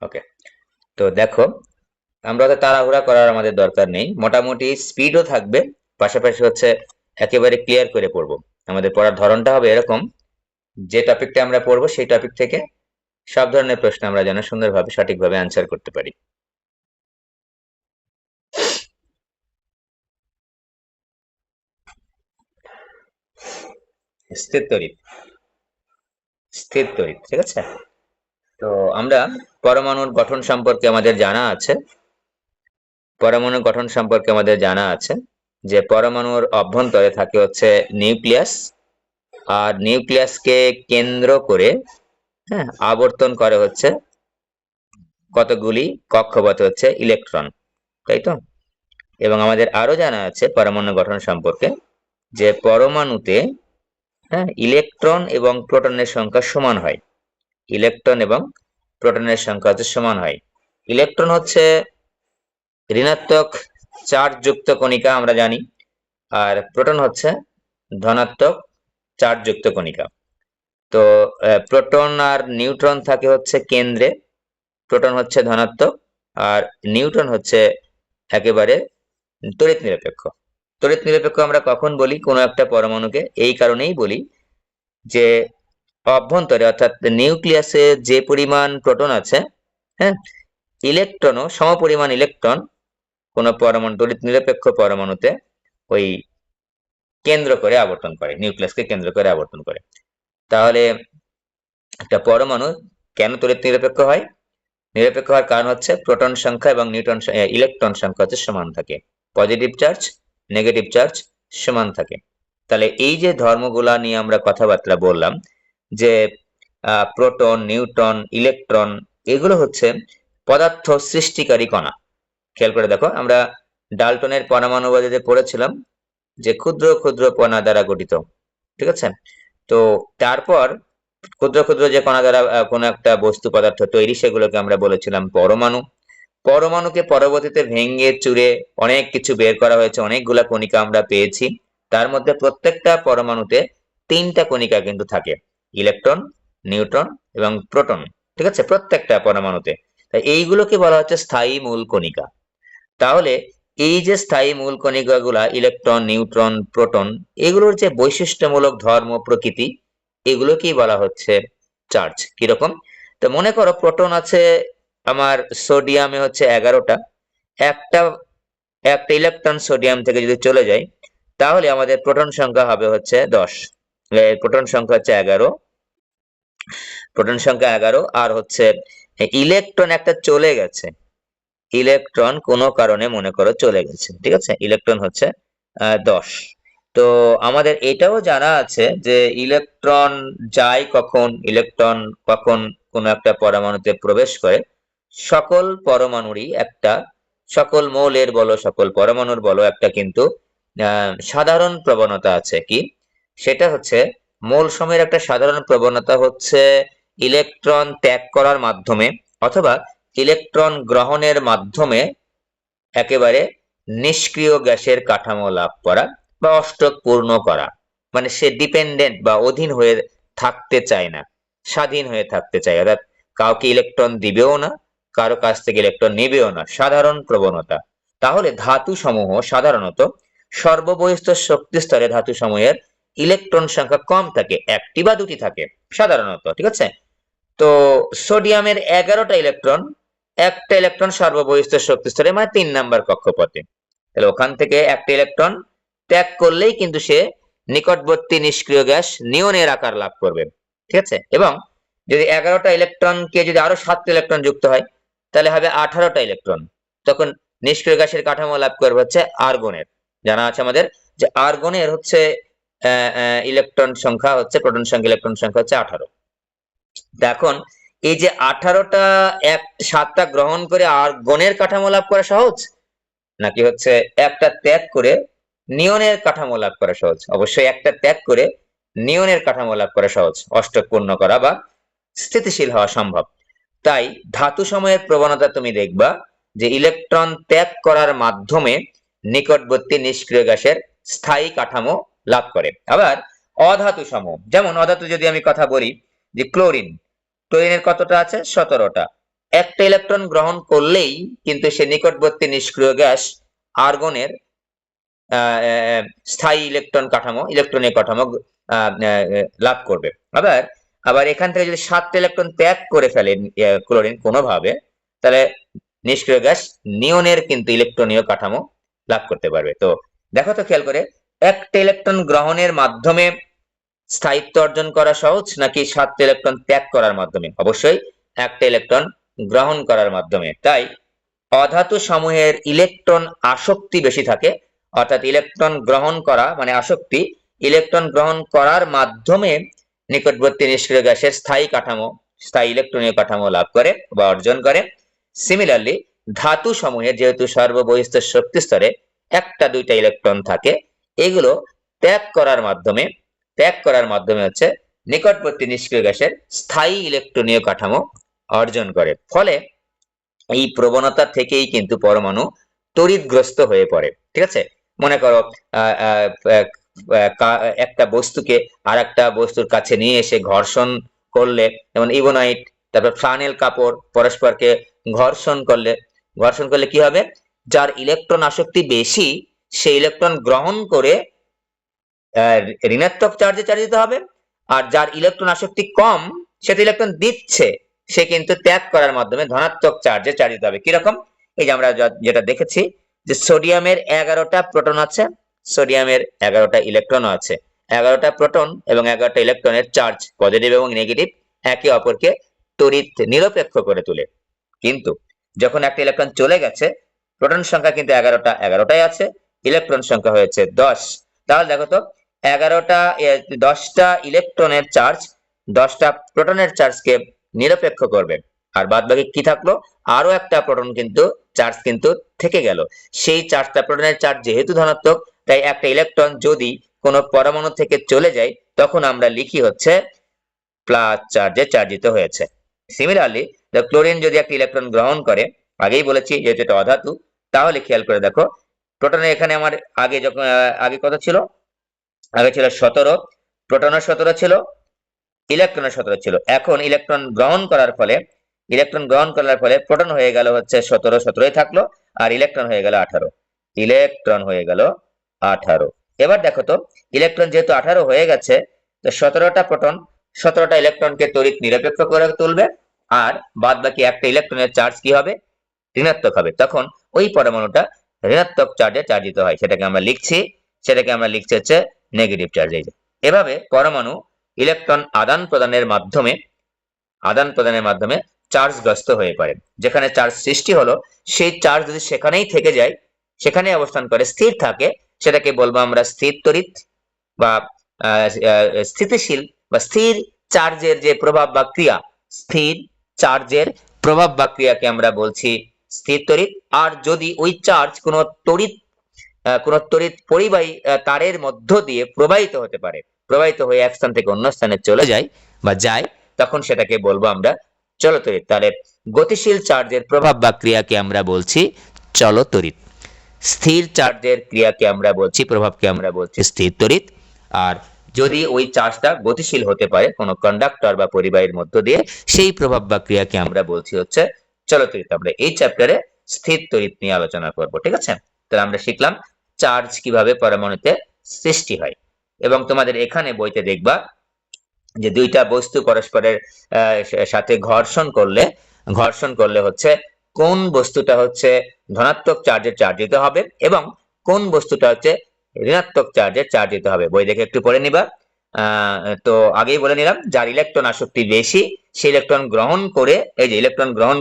ওকে, তো দেখো, আমরা তো তাড়াহুড়া করার আমাদের দরকার নেই, মোটামুটি স্পিডও থাকবে, পাশাপাশি হচ্ছে একেবারে ক্লিয়ার করে পড়বো। আমাদের পড়ার ধরনটা হবে এরকম, যে টপিকটা আমরা পড়বো সেই টপিক থেকে সব ধরনের প্রশ্ন আমরা যেন সুন্দরভাবে সঠিকভাবে অ্যান্সার করতে পারি। স্থির তড়িৎ, স্থির তড়িৎ, ঠিক আছে। তো আমরা পরমাণুর গঠন সম্পর্কে আমাদের জানা আছে, পরমাণুর গঠন সম্পর্কে আমাদের জানা আছে যে পরমাণুর অভ্যন্তরে থাকে হচ্ছে নিউক্লিয়াস, আর নিউক্লিয়াসকে কেন্দ্র করে, হ্যাঁ, আবর্তন করে হচ্ছে কতগুলি কক্ষপথ হচ্ছে ইলেকট্রন, তাই তো। এবং আমাদের আরো জানা আছে পরমাণু গঠন সম্পর্কে যে পরমাণুতে, হ্যাঁ, ইলেকট্রন এবং প্রোটনের সংখ্যা সমান হয়। ইলেকট্রন এবং প্রোটনের সংখ্যা হচ্ছে সমান হয়। ইলেকট্রন হচ্ছে ঋণাত্মক চার্জ যুক্ত কণিকা আমরা জানি, আর প্রোটন হচ্ছে ধনাত্মক চার্জ যুক্ত কণিকা। তো প্রোটন আর নিউট্রন থাকে হচ্ছে কেন্দ্রে, প্রোটন হচ্ছে ধনাত্মক আর নিউট্রন হচ্ছে একেবারে তড়িৎ নিরপেক্ষ। তড়িৎ নিরপেক্ষ আমরা কখন বলি কোনো একটা পরমাণুকে? এই কারণেই বলি যে অভ্যন্তরে অর্থাৎ নিউক্লিয়াসে যে পরিমাণ প্রোটন আছে, হ্যাঁ, ইলেকট্রনও সমপরিমাণ ইলেকট্রন কোন পরমাণু তড়িৎ নিরপেক্ষ পরমাণুতে ওই কেন্দ্র করে আবর্তন করে, নিউক্লিয়াসকে কেন্দ্র করে আবর্তন করে। তাহলে একটা পরমাণু কেন তড়িৎ নিরপেক্ষ হয়? নিরপেক্ষ হওয়ার কারণ হচ্ছে প্রোটন সংখ্যা এবং ইলেকট্রন সংখ্যা হচ্ছে সমান থাকে, পজিটিভ চার্জ নেগেটিভ চার্জ সমান থাকে। তাহলে এই যে ধর্মগুলা নিয়ে আমরা কথাবার্তা বললাম, যে প্রোটন নিউট্রন ইলেকট্রন, এগুলো হচ্ছে পদার্থ সৃষ্টিকারী কণা। খেয়াল করে দেখো, আমরা ডাল্টনের পরমাণুবাদীতে পড়েছিলাম যে ক্ষুদ্র ক্ষুদ্র কণা দ্বারা গঠিত, ঠিক আছে। তো তারপর ক্ষুদ্র ক্ষুদ্র যে কণা দ্বারা কোনো একটা বস্তু পদার্থ তৈরি, সেগুলোকে আমরা বলেছিলাম পরমাণু। পরমাণুকে পরবর্তীতে ভেঙে চুরে অনেক কিছু বের করা হয়েছে, অনেকগুলা কণিকা আমরা পেয়েছি। তার মধ্যে প্রত্যেকটা পরমাণুতে তিনটা কণিকা কিন্তু থাকে, ইলেকট্রন নিউট্রন এবং প্রোটন, ঠিক আছে, প্রত্যেকটা পরমাণুতে। তাই এইগুলোকে বলা হচ্ছে স্থায়ী মূল কণিকা। তাহলে এই যে স্থায়ী মূল কণিকাগুলা ইলেকট্রন নিউট্রন প্রোটন, এগুলোর যে বৈশিষ্ট্যমূলক ধর্ম প্রকৃতি, এগুলোকেই বলা হচ্ছে চার্জ। কিরকম? তো মনে করো প্রোটন আছে আমার সোডিয়ামে হচ্ছে 11টা, একটা একটা ইলেকট্রন সোডিয়াম থেকে যদি চলে যায়, তাহলে আমাদের প্রোটন সংখ্যা হবে হচ্ছে 10। প্রোটন সংখ্যা হচ্ছে 11, প্রোটন সংখ্যা 11, আর হচ্ছে ইলেকট্রন একটা চলে গেছে, ইলেকট্রন কোনো কারণে মনে করো চলে গেছে, ঠিক আছে, ইলেকট্রন হচ্ছে 10। তো আমাদের এটাও জানা আছে যে ইলেকট্রন যায় কখন, ইলেকট্রন কখন কোনো একটা পরমাণুতে প্রবেশ করে। সকল পরমাণুরই একটা, সকল মৌলের বলো সকল পরমাণুর বলো, একটা কিন্তু সাধারণ প্রবণতা আছে। কি সেটা হচ্ছে, মৌল সমূহের একটা সাধারণ প্রবণতা হচ্ছে ইলেকট্রন ত্যাগ করার মাধ্যমে অথবা ইলেকট্রন গ্রহণের মাধ্যমে একেবারে নিষ্ক্রিয় গ্যাসের কাঠামো লাভ করা বা অষ্টক পূর্ণ করা। মানে সে ডিপেন্ডেন্ট বা অধীন হয়ে থাকতে চায় না, স্বাধীন হয়ে থাকতে চায়, অর্থাৎ কাউকে ইলেকট্রন দিবেও না, কারো কাছ থেকে ইলেকট্রন নেবেও না, সাধারণ প্রবণতা। তাহলে ধাতু সমূহ সাধারণত সর্ববহিস্থ শক্তি স্তরে ধাতু সমূহের ইলেকট্রন সংখ্যা কম থাকে, একটি বা দুটি থাকে সাধারণত, ঠিক আছে। তো সোডিয়ামের 11টা ইলেকট্রন, একটা ইলেকট্রন সর্ববহিস্থ শক্তি স্তরে মানে 3 নাম্বার কক্ষপথে। তাহলে ওখান থেকে একটা ইলেকট্রন ত্যাগ করলেই কিন্তু সে নিকটবর্তী নিষ্ক্রিয় গ্যাস নিয়নের আকার লাভ করবে, ঠিক আছে। এবং যদি 11টা ইলেকট্রনকে যদি আরো 7টা ইলেকট্রন যুক্ত হয়, তাহলে হবে 18টা ইলেকট্রন। তখন নিষ্ক্রিয় গ্যাসের কাঠামো লাভ করবে হচ্ছে আর্গনের। জানা আছে আমাদের যে আর্গনের হচ্ছে ইলেকট্রন সংখ্যা হচ্ছে, প্রোটন সংখ্যা ইলেকট্রন সংখ্যা হচ্ছে 18। এখন এই যে 18টা, 7টা গ্রহণ করে আর গণের কাঠামো লাভ করা সহজ, নাকি হচ্ছে একটা ত্যাগ করে নিয়নের কাঠামো লাভ করা সহজ? অবশ্যই একটা ত্যাগ করে নিয়নের কাঠামো লাভ করা সহজ, অষ্টক পূর্ণ করা বা স্থিতিশীল হওয়া সম্ভব। তাই ধাতু সময়ের প্রবণতা তুমি দেখবা যে ইলেকট্রন ত্যাগ করার মাধ্যমে নিকটবর্তী নিষ্ক্রিয় গ্যাসের স্থায়ী কাঠামো লাভ করে। আবার অধাতু সমূহ, যেমন অধাতু যদি আমি কথা বলি, যে ক্লোরিন, ক্লোরিনের কতটা আছে? 17টা। একটা ইলেকট্রন গ্রহণ করলেই কিন্তু সে নিকটবর্তী নিষ্ক্রিয় গ্যাস আর্গনের স্থায়ী ইলেকট্রন কাঠামো ইলেকট্রনীয় কাঠামো লাভ করবে। আবার আবার এখান থেকে যদি 7টা ইলেকট্রন ত্যাগ করে ফেলে ক্লোরিন কোনোভাবে, তাহলে নিষ্ক্রিয় গ্যাস নিয়নের কিন্তু ইলেকট্রনীয় কাঠামো লাভ করতে পারবে। তো দেখো তো খেয়াল করে, একটা ইলেকট্রন গ্রহণের মাধ্যমে স্থায়িত্ব অর্জন করা সহজ নাকি 7টা ইলেকট্রন ত্যাগ করার মাধ্যমে? অবশ্যই একটা ইলেকট্রন গ্রহণ করার মাধ্যমে। তাই অধাতু সমূহের ইলেকট্রন আসক্তি বেশি থাকে, অর্থাৎ ইলেকট্রন গ্রহণ করা মানে আসক্তি, ইলেকট্রন গ্রহণ করার মাধ্যমে নিকটবর্তী নিষ্ক্রিয় গ্যাসের স্থায়ী কাঠামো স্থায়ী ইলেকট্রনীয় কাঠামো লাভ করে বা অর্জন করে। সিমিলারলি ধাতু সমূহের যেহেতু সর্ববহিস্থ শক্তি স্তরে একটা দুইটা ইলেকট্রন থাকে, এগুলো ত্যাগ করার মাধ্যমে হচ্ছে নিকটবর্তী নিষ্ক্রিয় গ্যাসের স্থায়ী ইলেকট্রনীয় কাঠামো অর্জন করে। ফলে এই প্রবণতা থেকেই কিন্তু পরমাণু তড়িৎগ্রস্ত হয়ে পড়ে। ঠিক আছে, মনে করো একটা বস্তুকে আর একটা বস্তুর কাছে নিয়ে এসে ঘর্ষণ করলে, যেমন ইবোনাইট তারপর ফ্লানেল কাপড় পরস্পরকে ঘর্ষণ করলে কি হবে? যার ইলেকট্রন আসক্তি বেশি সে ইলেকট্রন গ্রহণ করে ঋণাত্মক চার্জে চার্জিত হবে, আর যার ইলেকট্রন আসক্তি কম সেটা ইলেকট্রন দিচ্ছে সে কিন্তু ত্যাগ করার মাধ্যমে ধনাত্মক চার্জে চার্জিত হবে। কিরকম? এই যে আমরা যেটা দেখেছি যে সোডিয়ামের 11টা প্রোটন আছে, সোডিয়ামের 11টা ইলেকট্রন আছে, 11টা প্রোটন এবং 11টা ইলেকট্রনের চার্জ পজিটিভ এবং নেগেটিভ একে অপরকে তড়িৎ নিরপেক্ষ করে তোলে। কিন্তু যখন একটা ইলেকট্রন চলে গেছে, প্রোটন সংখ্যা কিন্তু 11টাই আছে, ইলেকট্রন সংখ্যা হয়েছে 10। তাহলে দেখো তো 10টা ইলেকট্রনের চার্জ 10টা প্রোটনের চার্জকে নিরপেক্ষ করবে, আর বাদ বাকি কি থাকলো? আরো একটা প্রোটন কিন্তু চার্জ কিন্তু থেকে গেল। সেই 4টা প্রোটনের চার্জ যেহেতু ধনাত্মক, তাই একটা ইলেকট্রন যদি কোনো পরমাণু থেকে চলে যায় তখন আমরা লিখি হচ্ছে প্লাস চার্জে চার্জিত হয়েছে। সিমিলারলি ক্লোরিন যদি একটা ইলেকট্রন গ্রহণ করে, আগেই বলেছি যেহেতু এটা অধাতু, তাহলে খেয়াল করে দেখো প্রোটনের এখানে আমার আগে কত ছিল? আগে ছিল 17, প্রোটনের 17 ছিল, ইলেকট্রনের 17 ছিল। এখন ইলেকট্রন গ্রহণ করার ফলে প্রোটন হয়ে গেল হচ্ছে 17ই থাকলো, আর ইলেকট্রন হয়ে গেল 18। এবার দেখো তো ইলেকট্রন যেহেতু 18 হয়ে গেছে, তো 17টা প্রোটন 17টা ইলেকট্রনকে তড়িৎ নিরপেক্ষ করে তুলবে, আর বাদ বাকি একটা ইলেকট্রনের চার্জ কি হবে? ঋণাত্মক হবে। তখন ওই পরমাণুটা ঋণাত্মক চার্জে চার্জিত হয়, সেটাকে আমরা লিখছি হচ্ছে নেগেটিভ চার্জ। এভাবে পরমাণু ইলেকট্রন আদান প্রদানের মাধ্যমে চার্জগ্রস্ত হয়ে পড়ে। যেখানে চার্জ সৃষ্টি হলো সেই চার্জ যদি সেখানেই থেকে যায়, সেখানে অবস্থান করে স্থির থাকে, সেটাকে বলবো আমরা স্থির তড়িৎ বা স্থিতিশীল বা স্থির চার্জের যে প্রভাব বা ক্রিয়া, স্থির চার্জের প্রভাব বা ক্রিয়াকে আমরা বলছি স্থির তড়িৎ। আর যদি ওই চার্জ কোনো তড়িৎ পরিবাহী তারের মধ্য দিয়ে প্রবাহিত হয়ে এক স্থান থেকে অন্য স্থানে চলে যায় বা যায়, তখন সেটাকে বলবো আমরা চলতড়িৎ। তাহলে গতিশীল চার্জের প্রভাব বা ক্রিয়াকে আমরা বলছি চলতড়িৎ, স্থির চার্জের ক্রিয়াকে আমরা বলছি প্রভাবকে আমরা বলছি স্থির তড়িৎ। আর যদি ওই চার্জটা গতিশীল হতে পারে কোনো কন্ডাক্টর বা পরিবাহীর মধ্য দিয়ে, সেই প্রভাব বা ক্রিয়াকে আমরা বলছি হচ্ছে চলতড়িৎ। আমরা এই চ্যাপ্টারে স্থির তড়িৎ নিয়ে আলোচনা করব। ঠিক আছে, তাহলে আমরা শিখলাম চার্জ কিভাবে পরমাণুতে সৃষ্টি হয়। এবং তোমাদের এখানে বইতে দেখবা যে দুইটা বস্তু পরস্পরের সাথে ঘর্ষণ করলে হচ্ছে কোন বস্তুটা হচ্ছে ধনাত্মক চার্জে চার্জিত হবে এবং কোন বস্তুটা হচ্ছে ঋণাত্মক চার্জে চার্জিত হবে। বই দেখে একটু পড়ে নিবা। তো আগেই বলে নিলাম, যার ইলেকট্রন আসক্তি বেশি সে ইলেকট্রন গ্রহণ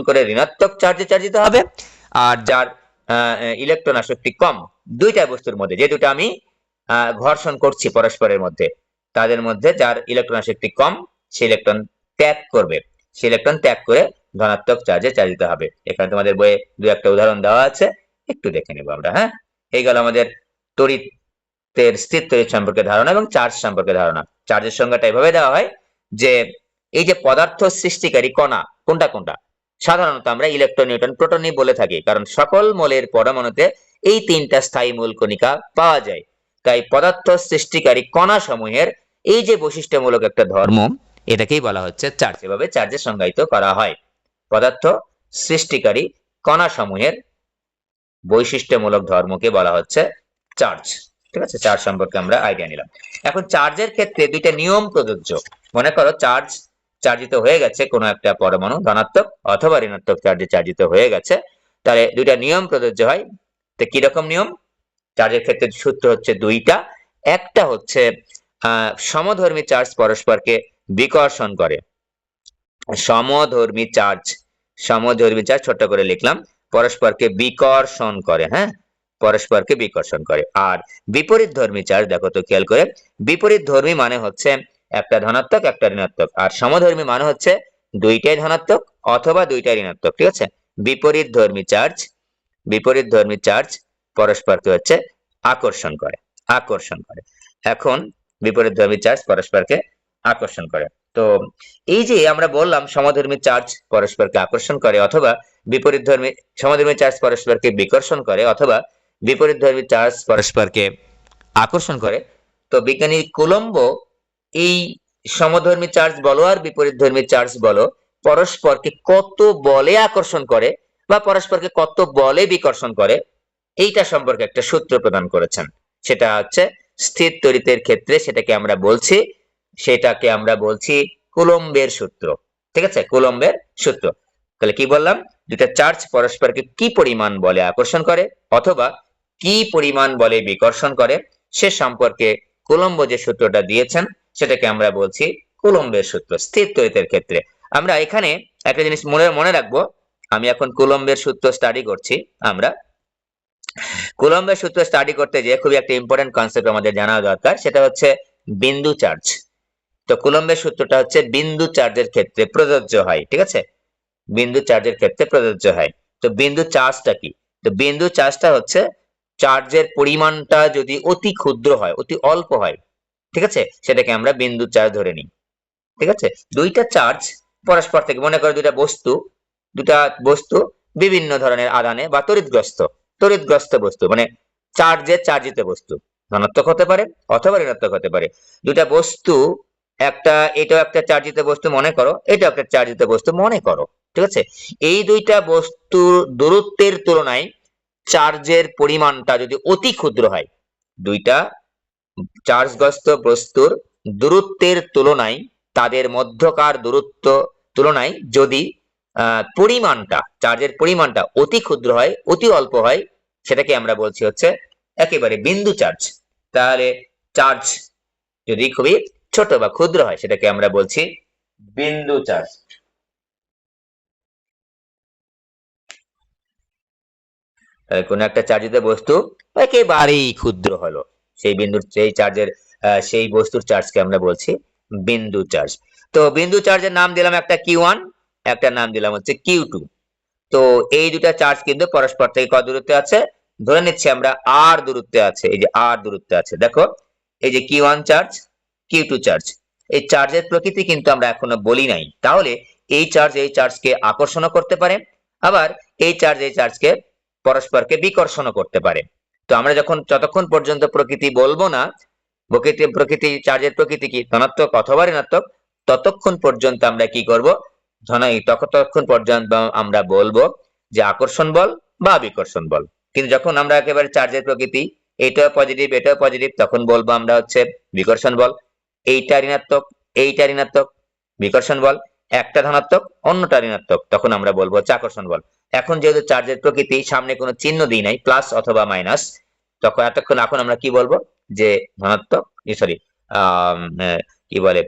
করে ঋণাত্মক চার্জে চার্জিত হবে, আর যার ইলেকট্রন আসক্তি কম, দুইটা বস্তুর মধ্যে যে দুটো আমি ঘর্ষণ করছি পরস্পরের মধ্যে, তাদের মধ্যে যার ইলেকট্রন আসক্তি কম সে ইলেকট্রন ত্যাগ করে ধনাত্মক চার্জে চার্জিত হবে। এখানে তোমাদের বইয়ে দু একটা উদাহরণ দেওয়া আছে, একটু দেখে নেবো আমরা। হ্যাঁ, এই গেল আমাদের স্থির তড়িৎ সম্পর্কে ধারণা এবং চার্জ সম্পর্কে ধারণা। চার্জের সংজ্ঞাটা এভাবে দেওয়া হয় যে এই যে পদার্থ সৃষ্টিকারী কণা কোনটা, সাধারণত আমরা ইলেকট্রন নিউট্রন প্রোটনই বলে থাকি, কারণ সকল মৌলের পরমাণুতে এই 3টা স্থায়ী মূল কণিকা পাওয়া যায়। তাই পদার্থ সৃষ্টিকারী কণা সমূহের এই যে বৈশিষ্ট্যমূলক একটা ধর্ম, এটাকেই বলা হচ্ছে চার্জ। এভাবে চার্জের সংজ্ঞায়িত করা হয়। পদার্থ সৃষ্টিকারী কণা সমূহের বৈশিষ্ট্যমূলক ধর্মকে বলা হচ্ছে চার্জ। ঠিক আছে, চার্জ সম্পর্কে আমরা আইডিয়া নিলাম। এখন চার্জের ক্ষেত্রে দুইটা নিয়ম প্রযোজ্য। মনে করো চার্জিত হয়ে গেছে কোনো একটা পরমাণু, ধনাত্মক অথবা ঋণাত্মক চার্জে চার্জিত হয়ে গেছে, তাহলে দুইটা নিয়ম প্রযোজ্য হয়। তো কিরকম নিয়ম? চার্জের ক্ষেত্রে সূত্র হচ্ছে দুইটা। একটা হচ্ছে সমধর্মী চার্জ পরস্পরকে বিকর্ষণ করে। সমধর্মী চার্জ ছোট্ট করে লিখলাম, পরস্পরকে বিকর্ষণ করে। হ্যাঁ, পরস্পরকে বিকর্ষণ করে। আর বিপরীত ধর্মী চার্জ, দেখো তো খেয়াল করে, বিপরীত ধর্মী মানে হচ্ছে একটা ধনাত্মক একটা ঋণাত্মক, আর সমধর্মী মানে হচ্ছে দুইটাই ধনাত্মক অথবা দুইটাই ঋণাত্মক। ঠিক আছে, বিপরীত ধর্মী চার্জ পরস্পরকে হচ্ছে আকর্ষণ করে। এখন বিপরীত ধর্মী চার্জ পরস্পরকে আকর্ষণ করে। তো এই যে আমরা বললাম সমধর্মী চার্জ পরস্পরকে আকর্ষণ করে, অথবা সমধর্মী চার্জ পরস্পরকে বিকর্ষণ করে, অথবা বিপরীত ধর্মী চার্জ পরস্পরকে আকর্ষণ করে। তো বিজ্ঞানী কুলম্বো এই সমধর্মী চার্জ বলো আর বিপরীত ধর্মী চার্জ বলো, পরস্পরকে কত বলে আকর্ষণ করে বা পরস্পরকে কত বলে বিকর্ষণ করে, এইটা সম্পর্কে একটা সূত্র প্রদান করেছেন। সেটা হচ্ছে স্থির তড়িতের ক্ষেত্রে সেটাকে আমরা বলছি কুলম্বের সূত্র। ঠিক আছে, কুলম্বের সূত্র। তাহলে কি বললাম? দুটা চার্জ পরস্পরকে কি পরিমাণ বলে আকর্ষণ করে অথবা কি পরিমাণ বলে বিকর্ষণ করে, সে সম্পর্কে কুলম্ব যে সূত্রটা দিয়েছেন সেটাকে আমরা বলছি কুলম্বের সূত্র স্থির তড়িতের ক্ষেত্রে। আমরা এখানে একটা জিনিস মনে রাখবো, আমি এখন কুলম্বের সূত্র স্টাডি করছি। আমরা কুলম্বের সূত্র স্টাডি করতে যে খুবই একটা ইম্পর্টেন্ট কনসেপ্ট আমাদের জানা দরকার, সেটা হচ্ছে বিন্দু চার্জ। তো কুলম্বের সূত্রটা হচ্ছে বিন্দু চার্জের ক্ষেত্রে প্রযোজ্য হয়। ঠিক আছে, বিন্দু চার্জের ক্ষেত্রে প্রযোজ্য হয়। তো বিন্দু চার্জটা কি? তো বিন্দু চার্জটা হচ্ছে চার্জের পরিমাণটা যদি অতি ক্ষুদ্র হয়, অতি অল্প হয়, ঠিক আছে, সেটাকে আমরা বিন্দু চার্জ ধরে নিই। ঠিক আছে, দুইটা চার্জ পরস্পর থেকে, মনে করো দুটা বস্তু বিভিন্ন ধরনের আধানে বা তড়িৎগ্রস্ত বস্তু, মানে চার্জিত বস্তু, ধনাত্মক হতে পারে অথবা ঋণাত্মক হতে পারে। দুটা বস্তু, এটাও একটা চার্জিত বস্তু মনে করো, এটাও একটা চার্জিত বস্তু মনে করো। ঠিক আছে, এই দুইটা বস্তুর দূরত্বের তুলনায় চার্জের পরিমাণটা যদি অতি ক্ষুদ্র হয়, দুইটা চার্জগ্রস্ত বস্তুর দূরত্বের তুলনায়, তাদের মধ্যকার দূরত্ব তুলনায় যদি চার্জের পরিমাণটা অতি ক্ষুদ্র হয়, অতি অল্প হয়, সেটাকে আমরা বলছি হচ্ছে একেবারে বিন্দু চার্জ। তাহলে চার্জ যদি খুবই ছোট বা ক্ষুদ্র হয়, সেটাকে আমরা বলছি বিন্দু চার্জ। কোন একটা চার্জিত বস্তু একেবারেই ক্ষুদ্র হলো, সেই বস্তুর চার্জকে আমরা বলছি বিন্দু চার্জ। তো বিন্দু চার্জের নাম দিলাম একটা Q1, একটা নাম দিলাম হচ্ছে Q2। তো এই দুটা চার্জ কিন্তু পরস্পর থেকে কত দূরত্বে আছে? ধরে নিচ্ছি আমরা r দূরত্বে আছে। এই যে r দূরত্বে আছে, দেখো এই যে Q1 চার্জ, Q2 চার্জ। এই চার্জের প্রকৃতি কিন্তু আমরা এখনো বলি নাই। তাহলে এই চার্জকে আকর্ষণ করতে পারে, আবার এই চার্জকে পরস্পরকে বিকর্ষণ করতে পারে। তো আমরা যতক্ষণ পর্যন্ত প্রকৃতি বলবো না, চার্জের প্রকৃতি কি ধনাত্মক অথবা ঋণাত্মক, ততক্ষণ পর্যন্ত আমরা কি করব? ততক্ষণ পর্যন্ত আমরা বলবো যে আকর্ষণ বল বা বিকর্ষণ বল। কিন্তু যখন আমরা একেবারে চার্জের প্রকৃতি এটাও পজিটিভ, তখন বলবো আমরা হচ্ছে বিকর্ষণ বল। এইটা ঋণাত্মক, বিকর্ষণ বল। একটা ধনাত্মক অন্যটা ঋণাত্মক, তখন আমরা বলবো হচ্ছে আকর্ষণ বল। এখন যেহেতু চার্জের প্রকৃতি সামনে কোনো চিহ্ন দিই নাই, প্লাস অথবা মাইনাস, এখন আমরা কি বলবো? যে ধনাত্মক, সরি, কি বলে,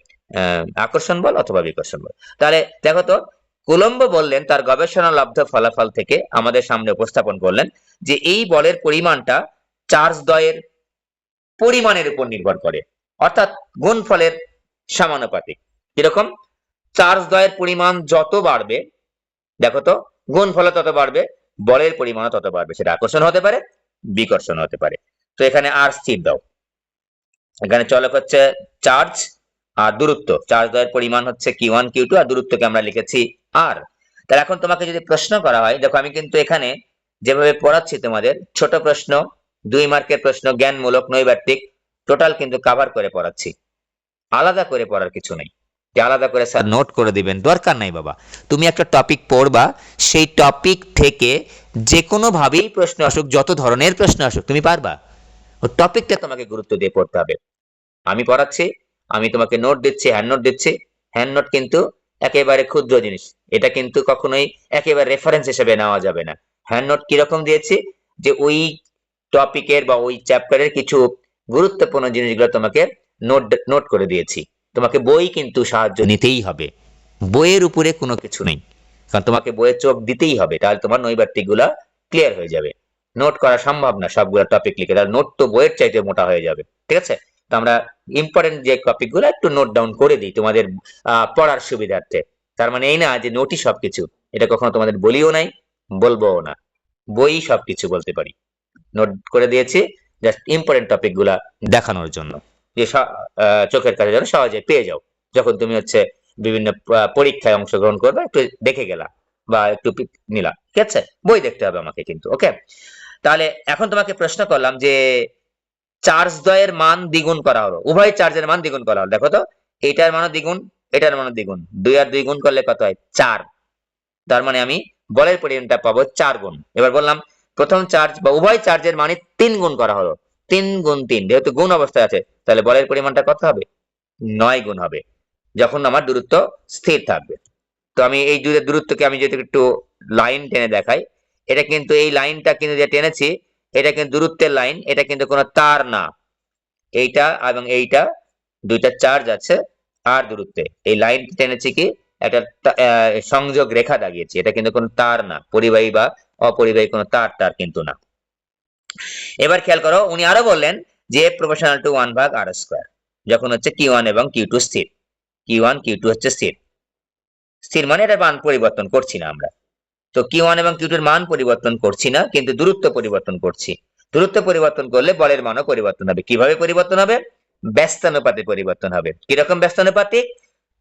আকর্ষণ বল অথবা বিকর্ষণ বল। তাহলে দেখো তো, কুলম্ব বললেন, তার গবেষণা লব্ধ ফলাফল থেকে আমাদের সামনে উপস্থাপন করলেন যে এই বলের পরিমাণটা চার্জ দ্বয়ের পরিমাণের উপর নির্ভর করে, অর্থাৎ গুণফলের সমানুপাতিক। কিরকম? চার্জ দ্বয়ের পরিমাণ যত বাড়বে, দেখো তো, গুণফল তত বাড়বে, বলের পরিমাণ তত বাড়বে। সেটা আকর্ষণ হতে পারে, বিকর্ষণ হতে পারে। তো এখানে আর স্থির দাও, এখানে চলক হচ্ছে চার্জ আর দূরত্ব। চার্জ দ্বয়ের পরিমাণ হচ্ছে Q1 Q2, আর দূরত্বকে আমরা লিখেছি r। তাহলে এখন তোমাকে যদি প্রশ্ন করা হয়, দেখো আমি কিন্তু এখানে যেভাবে পড়াচ্ছি তোমাদের, ছোট প্রশ্ন, 2 মার্কের প্রশ্ন, জ্ঞানমূলক, নৈর্ব্যক্তিক, টোটাল কিন্তু কভার করে পড়াচ্ছি, আলাদা করে পড়ার কিছু নেই। আলাদা করে স্যার নোট করে দিবেন, দরকার নাই বাবা। তুমি একটা টপিক পড়বা, সেই টপিক থেকে যে কোনো ভাবেই প্রশ্ন আসুক, যত ধরনের প্রশ্ন আসুক তুমি পারবা। ও টপিকটা তোমাকে গুরুত্ব দিয়ে পড়তে হবে। আমি পড়াচ্ছি, আমি তোমাকে নোট দিচ্ছি, হ্যান্ড নোট দিচ্ছি। হ্যান্ড নোট কিন্তু একেবারে ক্ষুদ্র জিনিস, এটা কিন্তু কখনোই একেবারে রেফারেন্স হিসেবে নেওয়া যাবে না। হ্যান্ড নোট কিরকম দিয়েছি, যে ওই টপিকের বা ওই চ্যাপ্টারের কিছু গুরুত্বপূর্ণ জিনিসগুলো তোমাকে নোট নোট করে দিয়েছি। তোমাকে বই কিন্তু সাহায্য নিতেই হবে, বইয়ের উপরে কোনো কিছু নেই, কারণ তোমাকে বইয়ের চোখ দিতেই হবে, তাহলে তোমার নৈর্ব্যক্তিক গুলা ক্লিয়ার হয়ে যাবে। নোট করা সম্ভব না সবগুলো টপিক লিখে, তাহলে নোট তো বইয়ের চাইতে মোটা হয়ে যাবে, ঠিক আছে। তো আমরা ইম্পর্টেন্ট যে টপিক গুলো একটু নোট ডাউন করে দিই তোমাদের পড়ার সুবিধার্থে। তার মানে এই না যে নোটই সবকিছু, এটা কখনো তোমাদের বলিও নাই, বলবোও না। বই সবকিছু বলতে পারি, নোট করে দিয়েছি জাস্ট ইম্পর্টেন্ট টপিক গুলা দেখানোর জন্য, যে চোখের কাছে যেন সহজে পেয়ে যাও। যখন তুমি হচ্ছে বিভিন্ন পরীক্ষায় অংশগ্রহণ করবে, একটু দেখে গেলা বা একটু নিলা, ঠিক আছে। বই দেখতে হবে আমাকে কিন্তু, ওকে। তাহলে এখন তোমাকে প্রশ্ন করলাম যে চার্জ দ্বয়ের মান দ্বিগুণ করা হলো, উভয় চার্জের মান দ্বিগুণ করা হলো। দেখো তো, এটার মানও দ্বিগুণ, এটার মানও দ্বিগুণ, 2 আর 2 গুণ করলে কত হয়? 4। তার মানে আমি বলের পরিমাণটা পাবো 4 গুণ। এবার বললাম প্রথম চার্জ বা উভয় চার্জের মানে 3 গুণ করা হলো, 3 গুণ 3, যেহেতু গুণ অবস্থায় আছে তাহলে বলের পরিমাণটা কত হবে? 9 গুণ হবে, যখন আমার দূরত্ব স্থির থাকবে। তো আমি এই দূরত্বকে আমি যদি একটু লাইন টেনে দেখাই, এটা কিন্তু এই লাইনটা কিন্তু যে টেনেছি, এটা কিন্তু দূরত্বের লাইন, এটা কিন্তু কোনো তার না। এইটা এবং এইটা দুইটা চার্জ আছে আর দূরত্বে, এই লাইন টেনেছি কি একটা সংযোগ রেখা দাগিয়েছি, এটা কিন্তু কোনো তার না, পরিবাহী বা অপরিবাহী কোনো তার কিন্তু না। এবার খেয়াল করো, উনি আরো বললেন যে প্রপোর্শনাল টু 1 ভাগ আর স্কয়ার, যখন হচ্ছে Q1 এবং Q2 স্থির। Q1 Q2 হচ্ছে স্থির, স্থির মানে এটা মান পরিবর্তন করছি না আমরা। তো Q1 এবং Q2 এর মান পরিবর্তন করছি না, কিন্তু দূরত্ব পরিবর্তন করছি। দূরত্ব পরিবর্তন করলে বলের মানও পরিবর্তন হবে। কিভাবে পরিবর্তন হবে? ব্যস্তানুপাতে পরিবর্তন হবে। কিরকম ব্যস্তানুপাতিক?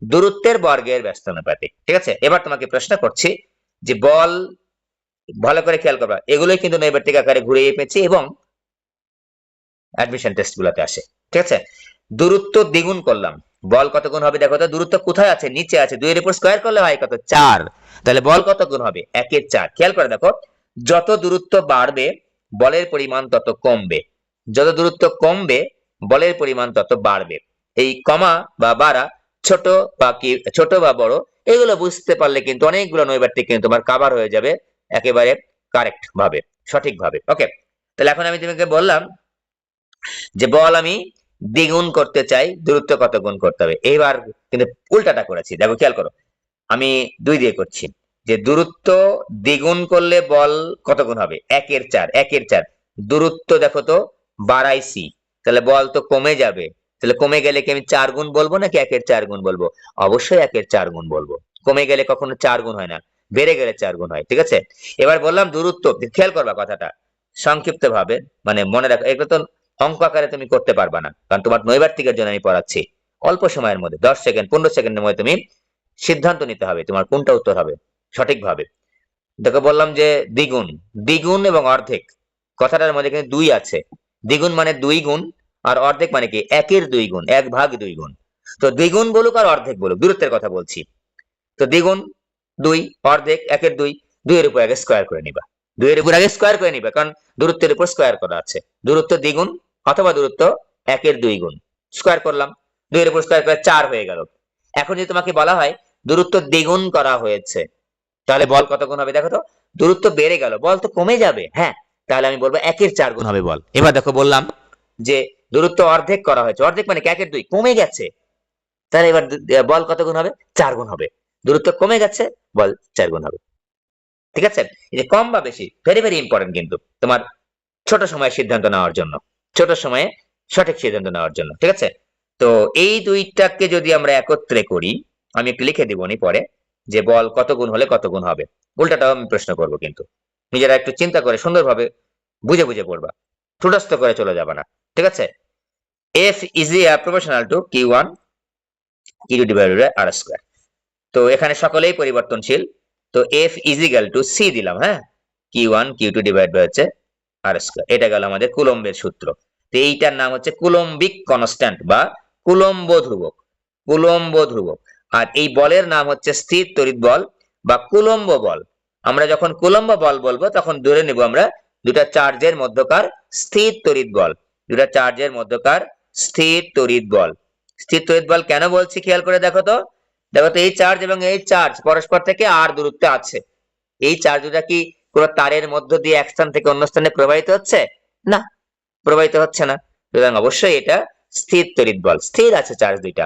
দূরত্বের বর্গের ব্যস্তানুপাতিক, ঠিক আছে। এবার তোমাকে প্রশ্ন করছি যে বল, ভালো করে খেয়াল করবা, এগুলোই কিন্তু নৈর্ব্যক্তিক আকারে ঘুরিয়ে পেয়েছি এবং অ্যাডমিশন টেস্ট গুলোতে আসে, ঠিক আছে। দূরত্ব দ্বিগুণ করলাম, বল কত গুণ হবে? দেখো তো, দূরত্ব কোথায় আছে? নিচে আছে, 2 এর উপর স্কয়ার করলে হয় কত? 4। তাহলে বল কত গুণ হবে? 1 এর 4। খেয়াল করে দেখো, যত দূরত্ব বাড়বে বলের পরিমাণ তত কমবে, যত দূরত্ব কমবে বলের পরিমাণ তত বাড়বে। এই কমা বা বাড়া, ছোট বা কি ছোট বা বড়, এগুলো বুঝতে পারলে কিন্তু অনেকগুলো নৈর্ব্যক্তিক কিন্তু তোমার কভার হয়ে যাবে একেবারে কারেক্ট ভাবে, সঠিক ভাবে, ওকে। তাহলে এখন আমি তোমাকে বললাম যে বল আমি দ্বিগুণ করতে চাই, দূরত্ব কত গুণ করতে হবে। এইবার কিন্তু উল্টাটা করেছি, দেখো খেয়াল করো, আমি 2 দিয়ে করছি, যে দূরত্ব দ্বিগুণ করলে বল কত গুণ হবে? 1 এর 4, 1 এর 4। দূরত্ব দেখো তো বাড়াইছি, তাহলে বল তো কমে যাবে, তাহলে কমে গেলে কি আমি 4 গুণ বলবো নাকি 1 এর 4 গুণ বলবো? অবশ্যই 1 এর 4 গুণ বলবো। কমে গেলে কখনো 4 গুণ হয় না, বেড়ে গেলে 4 গুণ হয়, ঠিক আছে। এবার বললাম দূরত্ব, খেয়াল করবা কথাটা সংক্ষিপ্ত ভাবে, মানে মনে রাখো, এগুলো তো অঙ্ক আকারে তুমি করতে পারবা না, কারণ তোমার নৈর্ব্যক্তিকের জন্য আমি পড়াচ্ছি। অল্প সময়ের মধ্যে 10 সেকেন্ড 15 সেকেন্ডের মধ্যে তুমি সিদ্ধান্ত নিতে হবে তোমার কোনটা উত্তর হবে সঠিকভাবে। দেখো বললাম যে দ্বিগুণ, দ্বিগুণ এবং অর্ধেক, কথাটার মধ্যে কিন্তু 2 আছে। দ্বিগুণ মানে 2 গুণ, আর অর্ধেক মানে কি 1 এর 2 গুণ, 1 ভাগ 2 গুণ। তো দ্বিগুণ বলুক আর অর্ধেক বলুক, দূরত্বের কথা বলছি। তো দ্বিগুণ 2, অর্ধেক 1 এর 2, 2 এর উপর আগে স্কয়ার করে নিবা, 2 এর উপর আগে স্কয়ার করে নিবা, কারণ দূরত্বের উপর স্কয়ার করা আছে। দূরত্ব দ্বিগুণ অথবা দূরত্ব 1 এর 2 গুণ, স্কয়ার করলাম, 2 এর উপর স্কয়ার করে 4 হয়ে গেল। এখন যদি তোমাকে বলা হয় দূরত্ব দ্বিগুণ করা হয়েছে, তাহলে বল কত গুণ হবে? দেখো তো, দূরত্ব বেড়ে গেল, বল তো কমে যাবে, হ্যাঁ, তাহলে আমি বলবো 1 এর 4 গুণ হবে বল। এবার দেখো বললাম যে দূরত্ব অর্ধেক করা হয়েছে, অর্ধেক মানে 1 এর 2 কমে গেছে, তাহলে এবার বল কত গুণ হবে? 4 গুণ হবে। দূরত্ব কমে গেছে, বল 4 গুণ হবে, ঠিক আছে। এই যে কম বা বেশি ভেরি ভেরি ইম্পর্টেন্ট কিন্তু তোমার ছোট সময়ে সিদ্ধান্ত নেওয়ার জন্য, ছোট সময়ে সঠিক সিদ্ধান্ত নেওয়ার জন্য, ঠিক আছে। তো এই দুইটাকে যদি আমরা একত্রে করি, আমি একটু লিখে দিবনি পরে, যে বল কত গুণ হলে কত গুণ হবে। উল্টাটাও আমি প্রশ্ন করব, কিন্তু নিজেরা একটু চিন্তা করে সুন্দরভাবে বুঝে বুঝে পড়বা, ঠুটস্থ করে চলে যাবে না, ঠিক আছে। F is proportional to Q1 Q2 divided by R square. তো এখানে সকলেই পরিবর্তনশীল, তো F is equal to C দিলাম, হ্যাঁ, Q1 Q2 divided by হচ্ছে R square। এটা গেল আমাদের কুলম্বের সূত্র। তো এইটার নাম হচ্ছে কুলম্বিক কনস্ট্যান্ট বা কুলম্ব ধ্রুবক, কুলম্ব ধ্রুবক। আর এই বলের নাম হচ্ছে স্থির তড়িৎ বল বা কুলম্ব বল। আমরা যখন কুলম্ব বল বলবো তখন ধরে নেব আমরা দুটা চার্জের মধ্যকার স্থির তড়িৎ বল, দুটা চার্জের মধ্যকার স্থির তড়িৎ বল। স্থির তড়িৎ বল কেন বলছি খেয়াল করে দেখো তো, দেখো তো এই চার্জ এবং এই চার্জ পরস্পর থেকে আর দূরত্বে আছে। এই চার্জ দুটা কি কোনো তারের মধ্য দিয়ে এক স্থান থেকে অন্য স্থানে প্রবাহিত হচ্ছে? না, প্রবাহিত হচ্ছে না। সুতরাং অবশ্যই এটা স্থির তড়িৎ বল, স্থির আছে চার্জ দুইটা।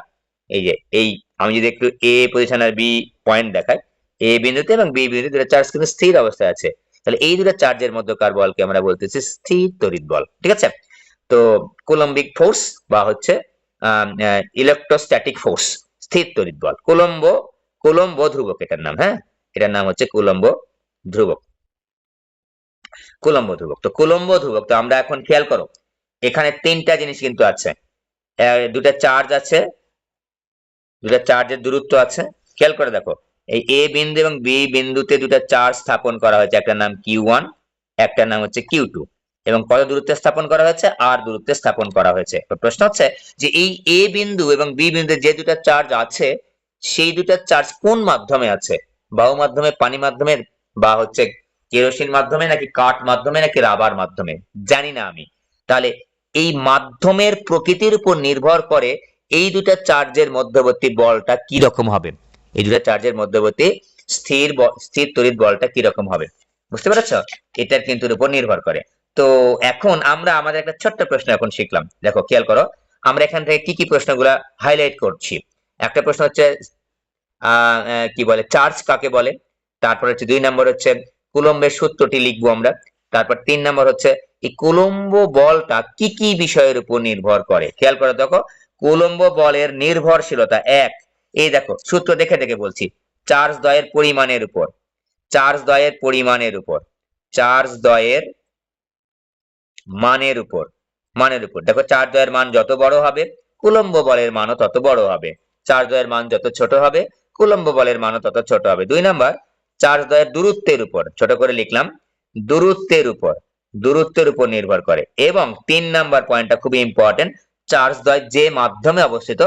এই যে এই আমি যদি একটু এ পজিশন আর বি পয়েন্ট দেখাই, এ বিন্দুতে এবং বি বিন্দুতে দুটো চার্জ কিন্তু স্থির অবস্থায় আছে। তাহলে এই দুটো চার্জের মধ্যকার বলকে আমরা বলতেছি স্থির তড়িৎ বল। ঠিক আছে, তো কুলম্বিক ফোর্স বা হচ্ছে ইলেকট্রোস্ট্যাটিক ফোর্স, স্থির তড়িৎ বল। কুলম্ব ধ্রুবক এটার নাম। হ্যাঁ, এটার নাম হচ্ছে কুলম্ব ধ্রুবক। কুলম্ব ধ্রুবক, তো কুলম্ব ধ্রুবক। তো আমরা এখন খেয়াল করো এখানে তিনটা জিনিস কিন্তু আছে, দুটা চার্জ আছে, দুটা চার্জের দূরত্ব আছে। খেয়াল করে দেখো এই এ বিন্দু এবং বি বিন্দুতে দুটা চার্জ স্থাপন করা হয়েছে, একটার নাম Q1, একটার নাম হচ্ছে Q2, এবং কত দূরত্বে স্থাপন করা হয়েছে? আর দূরত্বে স্থাপন করা হয়েছে। তো প্রশ্ন হচ্ছে যে এই এ বিন্দু এবং বি বিন্দুতে যে দুটা চার্জ আছে সেই দুটা চার্জ কোন মাধ্যমে আছে? বায়ু মাধ্যমে, পানি মাধ্যমে, বা হচ্ছে কেরোসিন মাধ্যমে, নাকি কাঠ মাধ্যমে, নাকি রাবার মাধ্যমে? জানি না আমি। তাহলে এই মাধ্যমের প্রকৃতির উপর নির্ভর করে এই দুটা চার্জের মধ্যবর্তী বলটা কি রকম হবে, এই দুটা চার্জের মধ্যবর্তী স্থির তড়িৎ বলটা কি রকম হবে। বুঝতে পেরেছ? এটার কিন্তু উপর নির্ভর করে। তো এখন আমরা আমাদের একটা ছোট্ট প্রশ্ন এখন শিখলাম, দেখো খেয়াল করো আমরা এখান থেকে কি কি প্রশ্নগুলা হাইলাইট করছি। একটা প্রশ্ন হচ্ছে কি বলে চার্জ কাকে বলে, তারপর হচ্ছে 2 নম্বর হচ্ছে কুলম্বের সূত্রটি লিখবো আমরা, তারপর 3 নম্বর হচ্ছে এই কুলম্ব বলটা কি কি বিষয়ের উপর নির্ভর করে। খেয়াল করে দেখো কুলম্ব বলের নির্ভরশীলতা এক, এই দেখো সূত্র দেখে দেখে বলছি, চার্জ দ্বয়ের পরিমাণের উপর, চার্জ দ্বয়ের পরিমাণের উপর, চার্জ দ্বয়ের মানের উপর, মানের উপর। দেখো চার্জ দ্বয়ের মান যত বড় হবে কুলম্ব বলের মানও তত বড় হবে, চার্জ দ্বয়ের মান যত ছোট হবে কুলম্ব বলের মানও তত ছোট হবে। 2 নাম্বার চার্জ দ্বয়ের দূরত্বের উপর, ছোট করে লিখলাম, দূরত্বের উপর, দূরত্বের উপর নির্ভর করে। এবং 3 নাম্বার পয়েন্টটা খুবই ইম্পর্টেন্ট, চার্জ দ্বয় যে মাধ্যমে অবস্থিত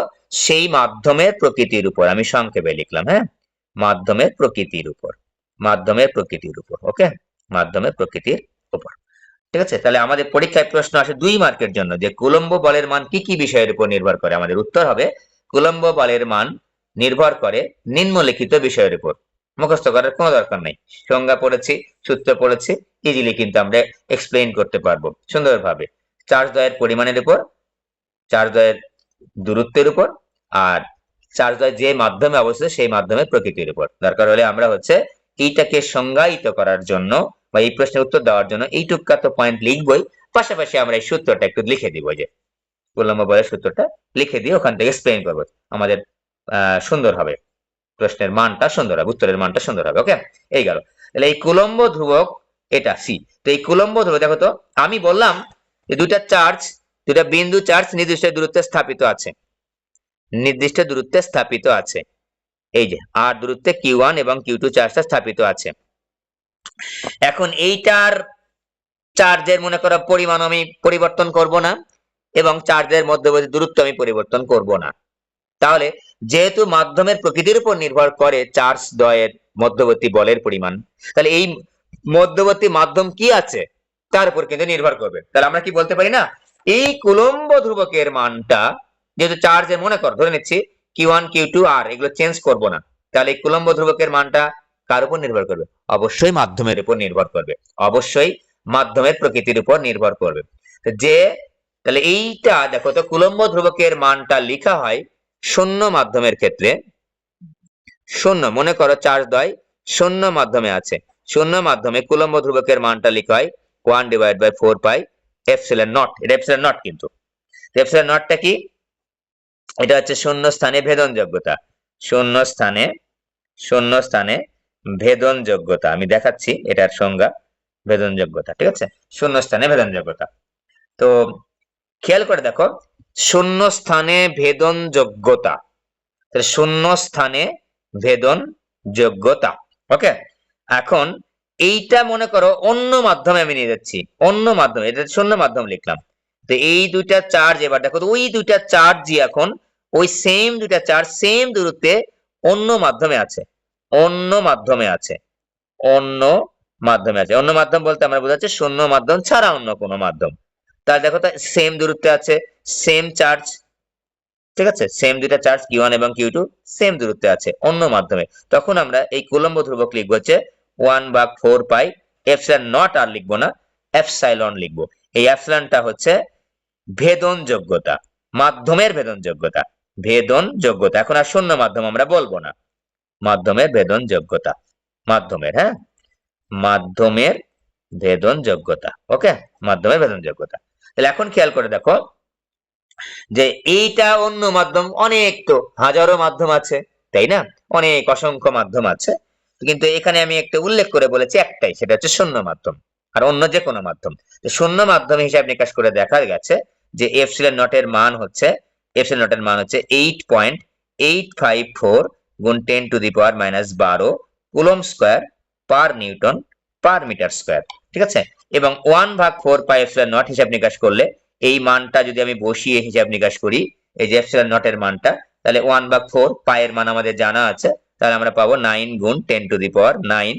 সেই মাধ্যমের প্রকৃতির উপর, আমি সংক্ষেপে লিখলাম। হ্যাঁ, মাধ্যমের প্রকৃতির উপর, মাধ্যমের প্রকৃতির উপর। ওকে, মাধ্যমের প্রকৃতির উপর। ঠিক আছে, তাহলে আমাদের পরীক্ষায় প্রশ্ন আসে 2 মার্কের জন্য যে কুলম্ব বলের মান কি কি বিষয়ের উপর নির্ভর করে। আমাদের উত্তর হবে কুলম্ব বলের মান নির্ভর করে নিম্নলিখিত বিষয়ের উপর। মুখস্থ করার কোনো দরকার নেই, সংজ্ঞা পড়েছি, সূত্র পড়েছি, ইজিলি কিন্তু আমরা এক্সপ্লেইন করতে পারবো সুন্দরভাবে। চার্জ দ্বয়ের পরিমাণের উপর, চার্জ দ্বয়ের দূরত্বের উপর, আর চার্জ দ্বয় যে মাধ্যমে অবস্থিত সেই মাধ্যমের প্রকৃতির উপর। দরকার হলে আমরা হচ্ছে এইটাকে সংজ্ঞায়িত করার জন্য বা এই প্রশ্নের উত্তর দেওয়ার জন্য এইটুকা তো পয়েন্ট লিখবই, পাশাপাশি আমরা এই সূত্রটা একটু লিখে দিব, যে কুলম্ব বলের সূত্রটা লিখে দিয়ে ওখান থেকে এক্সপ্লেইন করবো। আমাদের সুন্দর হবে, প্রশ্নের মানটা সুন্দর হবে, উত্তরের মানটা সুন্দর হবে। ওকে, এই গেল। তাহলে এই কুলম্ব ধ্রুবক এটা সি। তো এই কুলম্ব ধ্রুবক দেখো তো আমি বললাম যে দুটা চার্জ, দুটা বিন্দু চার্জ নির্দিষ্ট দূরত্বে স্থাপিত আছে, নির্দিষ্ট দূরত্বে স্থাপিত আছে। এই যে আর দূরত্বে Q1 এবং Q2 চার্জটা স্থাপিত আছে। এখন এইটার চার্জের মনে করো পরিমাণ আমি পরিবর্তন করব না, এবং চার্জের মধ্যবর্তী দূরত্ব আমি পরিবর্তন করব না। তাহলে যেহেতু মাধ্যমের প্রকৃতির উপর নির্ভর করে চার্জ দ্বয়ের মধ্যবর্তী বলের পরিমাণ, তাহলে এই মধ্যবর্তী মাধ্যম কি আছে তার উপর কিন্তু নির্ভর করবে। তাহলে আমরা কি বলতে পারি না, এই কুলম্ব ধ্রুবকের মানটা যেহেতু চার্জের মনে কর ধরে নিচ্ছি Q1 Q2 আর এগুলো চেঞ্জ করব না, তাহলে এই কুলম্ব ধ্রুবকের মানটা কার উপর নির্ভর করবে? অবশ্যই মাধ্যমের উপর নির্ভর করবে, অবশ্যই মাধ্যমের প্রকৃতির উপর নির্ভর করবে। যে তাহলে এইটা দেখো তো কুলম্ব ধ্রুবকের মানটা লেখা হয় শূন্য মাধ্যমের ক্ষেত্রে, শূন্য মনে করো চার্জ দ্বয় শূন্য মাধ্যমে আছে, শূন্য মাধ্যমে কুলম্ব ধ্রুবকের মানটা লেখা হয় 1/4 পাই এপসিলন নট। এটা এপসিলন নট, কিন্তু এপসিলন নটটা কি? এটা হচ্ছে শূন্য স্থানে ভেদন যোগ্যতা, শূন্য স্থানে, শূন্য স্থানে ভেদন যোগ্যতা। আমি দেখাচ্ছি এটার সংজ্ঞা, ভেদন যোগ্যতা। ঠিক আছে, শূন্য স্থানে ভেদন যোগ্যতা। তো খেয়াল করে দেখো শূন্য স্থানে ভেদন যোগ্যতা, শূন্য স্থানে ভেদন যোগ্যতা। ওকে, এখন এইটা মনে করো অন্য মাধ্যমে আমি নিয়ে যাচ্ছি, অন্য মাধ্যমে, এটা শূন্য মাধ্যম লিখলাম। তো এই দুইটা চার্জ এবার দেখো তো ওই দুইটা চার্জই এখন ওই সেম দুইটা চার্জ সেম দূরত্বে অন্য মাধ্যমে আছে, অন্য মাধ্যমে আছে, অন্য মাধ্যমে আছে। অন্য মাধ্যম বলতে আমরা বোঝাচ্ছি শূন্য মাধ্যম ছাড়া অন্য কোনো মাধ্যম। তাহলে দেখো তো সেম দূরত্বে আছে, সেম চার্জ, ঠিক আছে, সেম দুইটা চার্জ Q1 এবং Q2 সেম দূরত্বে আছে অন্য মাধ্যমে, তখন আমরা এই কুলম্ব ধ্রুবক লিখবো হচ্ছে 1/4 পাই এপসাইলন নট, আর লিখবো না, এপসাইলন লিখবো। এই এপসাইলনটা হচ্ছে ভেদন যোগ্যতা, মাধ্যমের ভেদন যোগ্যতা, ভেদন যোগ্যতা। এখন আর শূন্য মাধ্যম আমরা বলবো না, মাধ্যমের ভেদন যোগ্যতা, মাধ্যমের, হ্যাঁ, মাধ্যমের ভেদন যোগ্যতা। ওকে, মাধ্যমের ভেদন যোগ্যতা। তাহলে এখন খেয়াল করে দেখো যে এইটা অন্য মাধ্যম, অনেক তো হাজারো মাধ্যম আছে, তাই না, অনেক অসংখ্য মাধ্যম আছে, কিন্তু এখানে আমি একটা উল্লেখ করে বলেছি একটাই, সেটা হচ্ছে শূন্য মাধ্যম, আর অন্য যে কোনো মাধ্যম। তো শূন্য মাধ্যম হিসাব নিকাশ করে দেখা গেছে যে এপসিলন নটের মান হচ্ছে, এপসিলন নটের মান হচ্ছে 8.854 গুণ 10⁻⁻12 coulomb square per newton per metre square, ঠিক আছে। এবং 1/4 পাই এপসিলন নট হিসাব নিকাশ করলে এই মানটা যদি আমি বসিয়ে হিসাব নিকাশ করি, এই যে এপসিলন নটের মানটা, তাহলে 1/4 পাই এর মান আমাদের জানা আছে, তাহলে আমরা পাবো 9 গুণ 10⁻9।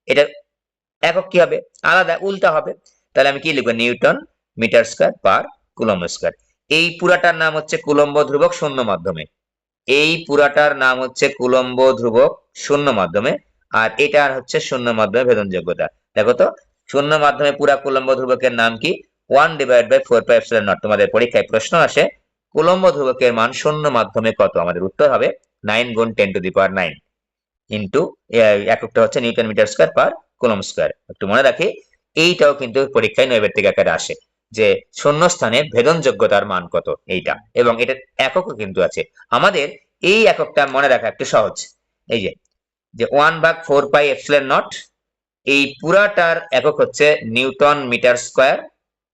এটার একক কি হবে, আলাদা, উল্টা হবে। তাহলে আমি কি লিখবো, newton metre square per coulomb square. এই পুরাটার নাম হচ্ছে কুলম্ব ধ্রুবক শূন্য মাধ্যমে, এই পুরাটার নাম হচ্ছে কুলম্ব ধ্রুবক শূন্য মাধ্যমে, আর এটার হচ্ছে শূন্য মাধ্যমে ভেদন যোগ্যতা। দেখো তো শূন্য মাধ্যমে পুরা কুলম্ব ধ্রুবকের নাম কি, 1/4πε0। তোমাদের পরীক্ষায় প্রশ্ন আসে কুলম্ব ধ্রুবকের মান শূন্য মাধ্যমে কত, আমাদের উত্তর হবে 9 গুণ 10⁹ ইন্টু এককটা হচ্ছে newton metre square per coulomb square. একটু মনে রাখি, এইটাও কিন্তু পরীক্ষায় নৈর্ব্যক্তিক আকারে আসে যে শূন্য স্থানে ভেদন যোগ্যতার মান কত এইটা, এবং এটার এককও কিন্তু আছে। আমাদের এই এককটা মনে রাখা একটু সহজ, এই যে যে 1/4 পাই এপসিলন নট, এই পুরাটার একক হচ্ছে newton metre square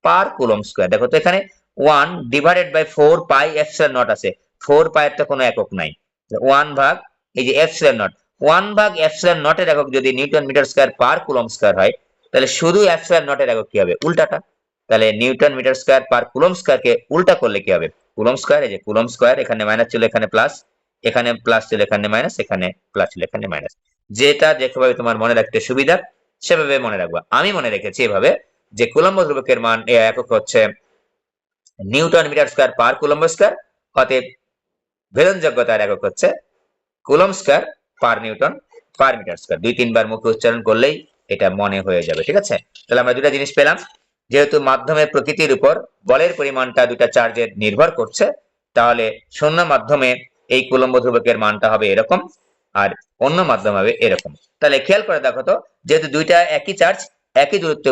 per coulomb square. দেখো তো এখানে 1/4 পাই এপসিলন নট আছে, 4 পাই এর তো কোনো একক নাই, 1 ভাগ এই যে এপসিলন নট, 1 ভাগ এপসিলন নটের একক যদি newton metre square per coulomb square হয়, তাহলে শুধু এপসিলন নটের একক কি হবে, উল্টাটা। তাহলে newton metre square per coulomb স্কয়ারকে উল্টা করলে কি হবে, কুলম স্কয়ার, এই যে কুলম স্কয়ার, এখানে মাইনাস ছিল এখানে প্লাস, এখানে প্লাস ছিল এখানে মাইনাস, এখানে প্লাস ছিল এখানে মাইনাস। যেটা যেভাবে তোমার মনে রাখতে সুবিধা সেভাবে মনে রাখবা। আমি মনে রেখেছি এভাবে যে কুলম্ব ধ্রুবকের মান একক হচ্ছে newton metre square per coulomb square, অতএব ভেদন যোগ্যতার একক হচ্ছে coulomb square per newton per metre square. 2-3 বার মুখে উচ্চারণ করলেই এটা মনে হয়ে যাবে, ঠিক আছে। তাহলে আমরা দুটা জিনিস পেলাম, যেহেতু মাধ্যমের প্রকৃতির উপর বলের পরিমাণটা দুটা চার্জের নির্ভর করছে, তাহলে শূন্য মাধ্যমে এই কুলম্ব ধ্রুবকের মানটা হবে এরকম, আর অন্য মাধ্যম হবে এরকম। তাহলে খেয়াল করে দেখো তো, যেহেতু দুইটা একই চার্জ একই দূরত্বে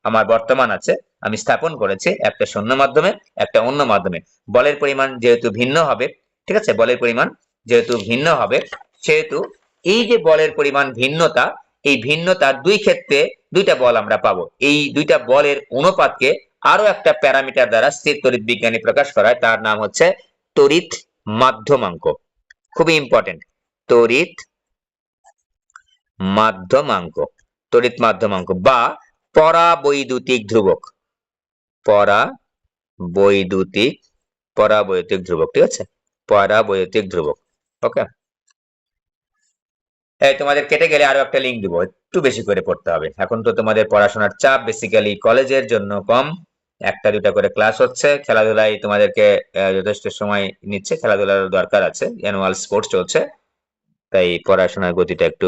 আমার বর্তমান আছে, আমি স্থাপন করেছি একটা শূন্য মাধ্যমে একটা অন্য মাধ্যমে, বলের পরিমাণ যেহেতু ভিন্ন হবে, ঠিক আছে, বলের পরিমাণ যেহেতু ভিন্ন হবে, সেহেতু এই যে বলের পরিমাণ ভিন্নতা, এই ভিন্নতার দুই ক্ষেত্রে দুইটা বল আমরা পাবো। এই দুইটা বলের অনুপাতকে আরো একটা প্যারামিটার দ্বারা স্থির তড়িৎ বিজ্ঞানী প্রকাশ করায়, তার নাম হচ্ছে তড়িৎ মাধ্যমাঙ্ক। খুবই ইম্পর্টেন্ট, তড়িৎ মাধ্যমাঙ্ক, তড়িৎ মাধ্যমাঙ্ক বা পরাবৈদ্যুতিক ধ্রুবক, পরাবৈদ্যুতিক, পরাবৈদ্যুতিক ধ্রুবক, ঠিক আছে, পরাবৈদ্যুতিক ধ্রুবক। ওকে, এই তোমাদের কেটে গেলে আরো একটা লিঙ্ক দিব, একটু বেশি করে পড়তে হবে, এখন তো তোমাদের পড়াশোনার চাপ বেসিক্যালি কলেজের জন্য কম, একটা দুটা করে ক্লাস হচ্ছে, খেলাধুলায় তোমাদেরকে যথেষ্ট সময় নিচ্ছে, খেলাধুলার দরকার আছে, অ্যানুয়াল স্পোর্টস চলছে, তাই পড়াশোনার গতিটা একটু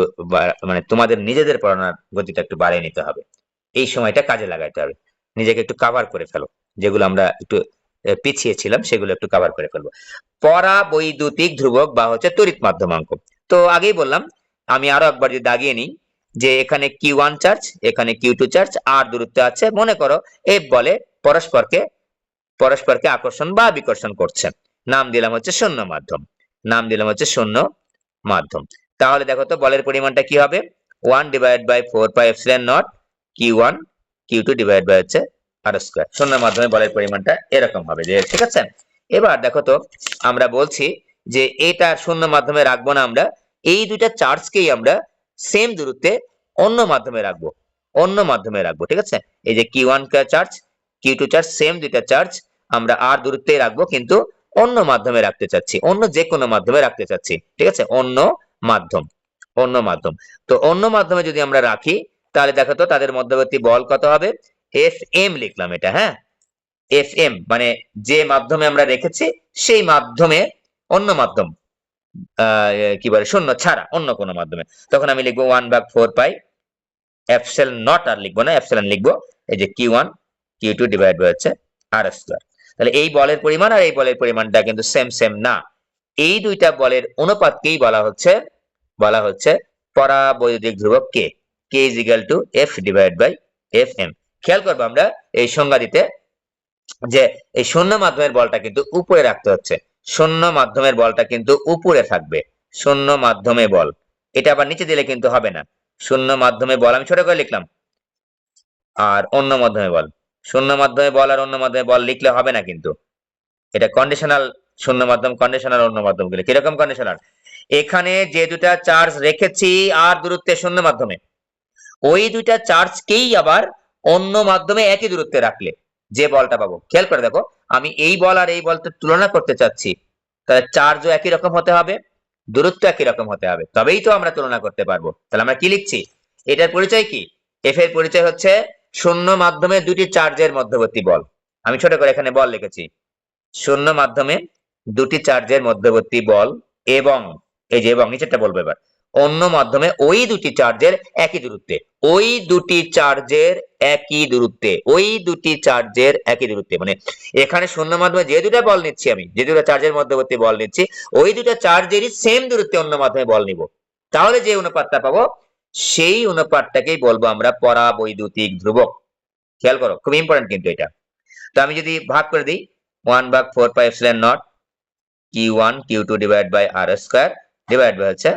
মানে তোমাদের নিজেদের পড়ানোর গতিটা একটু বাড়িয়ে নিতে হবে, এই সময়টা কাজে লাগাইতে হবে, নিজেকে একটু কাভার করে ফেলো, যেগুলো আমরা একটু পিছিয়ে ছিলাম সেগুলো একটু কাভার করে ফেলবো। পরাবৈদ্যুতিক ধ্রুবক বা হচ্ছে তড়িৎ মাধ্যমাঙ্ক, তো আগেই বললাম, আমি আরো একবার যদি দাগিয়ে নিই, যে এখানে Q1 চার্জ, এখানে Q2 চার্জ, আর দূরত্ব আছে, মনে করো এফ বলে পরস্পরকে পরস্পরকে আকর্ষণ বা বিকর্ষণ করছে, নাম দিলাম হচ্ছে শূন্য মাধ্যম, নাম দিলাম হচ্ছে শূন্য মাধ্যম। তাহলে দেখো তো বলের পরিমাণটা কি হবে, 1/4πε0 Q1 Q2 ডিভাইড বাই হচ্ছে আর স্কয়ার। শূন্য মাধ্যমে বলের পরিমাণটা এরকম হবে, যে ঠিক আছে। এবার দেখো তো আমরা বলছি যে এটা শূন্য মাধ্যমে রাখবো না, আমরা এই দুইটা চার্জকেই আমরা সেম দূরত্বে অন্য মাধ্যমে রাখবো, অন্য মাধ্যমে রাখবো, ঠিক আছে। এই যে Q1 charge Q2 charge same দুইটা চার্জ আমরা আর দূরত্বে রাখবো, কিন্তু অন্য মাধ্যমে রাখতে চাচ্ছি, অন্য যে কোনো মাধ্যমে রাখতে চাচ্ছি, ঠিক আছে, অন্য মাধ্যম, অন্য মাধ্যম। তো অন্য মাধ্যমে যদি আমরা রাখি তাহলে দেখো তো তাদের মধ্যবর্তী বল কত হবে, এফ এম লিখলাম এটা, হ্যাঁ এফ এম মানে যে মাধ্যমে আমরা রেখেছি সেই মাধ্যমে, অন্য মাধ্যম কি বলে শূন্য ছাড়া অন্য কোনো মাধ্যমে, তখন আমি লিখবো 1/4 পাই এপসিলন নট, আর লিখবো না এপসিলন লিখবো এই যে Q1 Q2 ডিভাইড বাই হচ্ছে আর স্কয়ার। তাহলে এই বলের পরিমাণ আর এই বলের পরিমাণটা কিন্তু সেম সেম না, এই দুইটা বলের অনুপাতকেই বলা হচ্ছে পরাবৈদ্যুতিক ধ্রুবক কে, K is equal to F divide by F M. খেয়াল করবো আমরা এই সংজ্ঞা দিতে যে এই শূন্য মাধ্যমের বলটা কিন্তু উপরে রাখতে হচ্ছে, শূন্য মাধ্যমের বলটা কিন্তু উপরে থাকবে, শূন্য মাধ্যমে বল, এটা আবার নিচে দিলে কিন্তু হবে না। শূন্য মাধ্যমে বল আমি ছোট করে লিখলাম, আর অন্য মাধ্যমে বল, শূন্য মাধ্যমে বল আর অন্য মাধ্যমে বল লিখলে হবে না কিন্তু, এটা কন্ডিশনাল, শূন্য মাধ্যম কন্ডিশনাল, অন্য মাধ্যম গুলো কিরকম কন্ডিশনাল, এখানে যে দুটা চার্জ রেখেছি আর দূরত্বে শূন্য মাধ্যমে, ওই দুইটা চার্জকেই আবার অন্য মাধ্যমে একই দূরত্বে রাখলে যে বলটা পাবো, খেয়াল করে দেখো আমি এই বল আর এই বলটা তুলনা করতে চাচ্ছি, তাহলে চার্জও একই রকম হতে হবে, দূরত্ব একই রকম হতে হবে, তবেই তো আমরা তুলনা করতে পারবো। তাহলে আমরা কি লিখছি, এটার পরিচয় কি, এফ এর পরিচয় হচ্ছে শূন্য মাধ্যমে দুটি চার্জের মধ্যবর্তী বল, আমি ছোট করে এখানে বল লিখেছি, শূন্য মাধ্যমে দুটি চার্জের মধ্যবর্তী বল এবং এই যে এবং নিচেরটা বলবো এবার, অন্য মাধ্যমে ওই দুটি চার্জের একই দূরত্বে, ওই দুটি চার্জের একই দূরত্বে, ওই দুটি চার্জের একই দূরত্বে, মানে এখানে শূন্য মাধ্যমে যে দুটা বল নিচ্ছি আমি, যে দুটা চার্জের মধ্যবর্তী বল নিচ্ছি, ওই দুটা চার্জেরই সেম দূরত্বে অন্য মাধ্যমে বল নিব, তাহলে যে অনুপাতটা পাবো সেই অনুপাতটাকেই বলবো আমরা পরাবৈদ্যুতিক ধ্রুবক। খেয়াল করো খুব ইম্পর্টেন্ট কিন্তু এটা। তো আমি যদি ভাগ করে দিই 1/4 pi epsilon nought Q1 Q2 divide by R square divide by হচ্ছে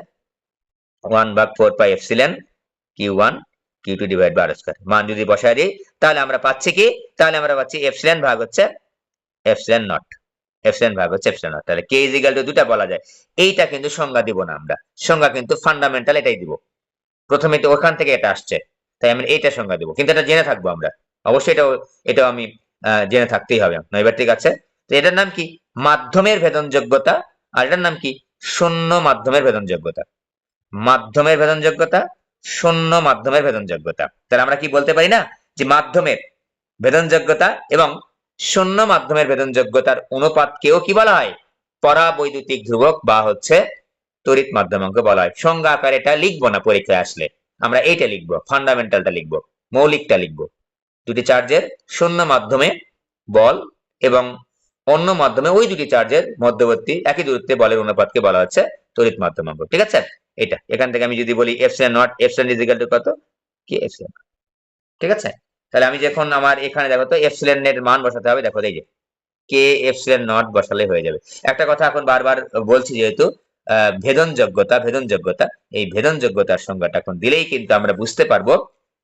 1/4 pi epsilon Q1 Q2 divide by R square, মান যদি বসায় দিই তাহলে আমরা পাচ্ছি কি, তাহলে আমরা পাচ্ছি এপসিলন ভাগ হচ্ছে এপসিলন নট, এপসিলন ভাগ হচ্ছে এপসিলন নট, তাহলে কে ইজ ইকুয়াল টু দুটা বলা যায়, এইটা কিন্তু সংজ্ঞা দিব না আমরা, সংজ্ঞা কিন্তু ফান্ডামেন্টাল এটাই দিব, প্রথমে তো ওখান থেকে এটা আসছে, তাই আমি এইটা সংজ্ঞা দিব, কিন্তু এটা জেনে থাকবো আমরা, অবশ্যই এটাও আমি জেনে থাকতেই হবে না, এবার ঠিক আছে। তো এটার নাম কি, মাধ্যমের ভেদনযোগ্যতা, আর এটার নাম কি, শূন্য মাধ্যমের ভেদনযোগ্যতা, মাধ্যমের ভেদনযোগ্যতা, শূন্য মাধ্যমের ভেদনযোগ্যতা। তাহলে আমরা কি বলতে পারি না যে মাধ্যমের ভেদনযোগ্যতা এবং শূন্য মাধ্যমের ভেদনযোগ্যতার অনুপাতকেও কি বলা হয়, পরাবৈদ্যুতিক ধ্রুবক বা হচ্ছে তড়িৎ মাধ্যমাঙ্ক বলা হয়। সংজ্ঞা আকারে এটা লিখবো না পরীক্ষায় আসলে, আমরা এইটা লিখবো, ফান্ডামেন্টালটা লিখবো, মৌলিকটা লিখবো, দুটি চার্জের শূন্য মাধ্যমে বল এবং অন্য মাধ্যমে ওই দুটি চার্জের মধ্যবর্তী একই দূরত্বে বলের অনুপাতকে বলা হচ্ছে তড়িৎ মাধ্যমাঙ্ক, ঠিক আছে। এটা এখান থেকে আমি যদি বলি epsilon not, epsilon is equal to কত, কি এপসিলন, ঠিক আছে। তাহলে আমি যখন আমার এখানে দেখো তো এপসিলন এর মান বসাতে হবে, দেখো এই যে কে এপসিলন নট বসালে হয়ে যাবে। একটা কথা এখন বারবার বলছি, যেহেতু ভেদনযোগ্যতা, এই ভেদনযোগ্যতার সংজ্ঞাটা এখন দিলেই কিন্তু আমরা বুঝতে পারবো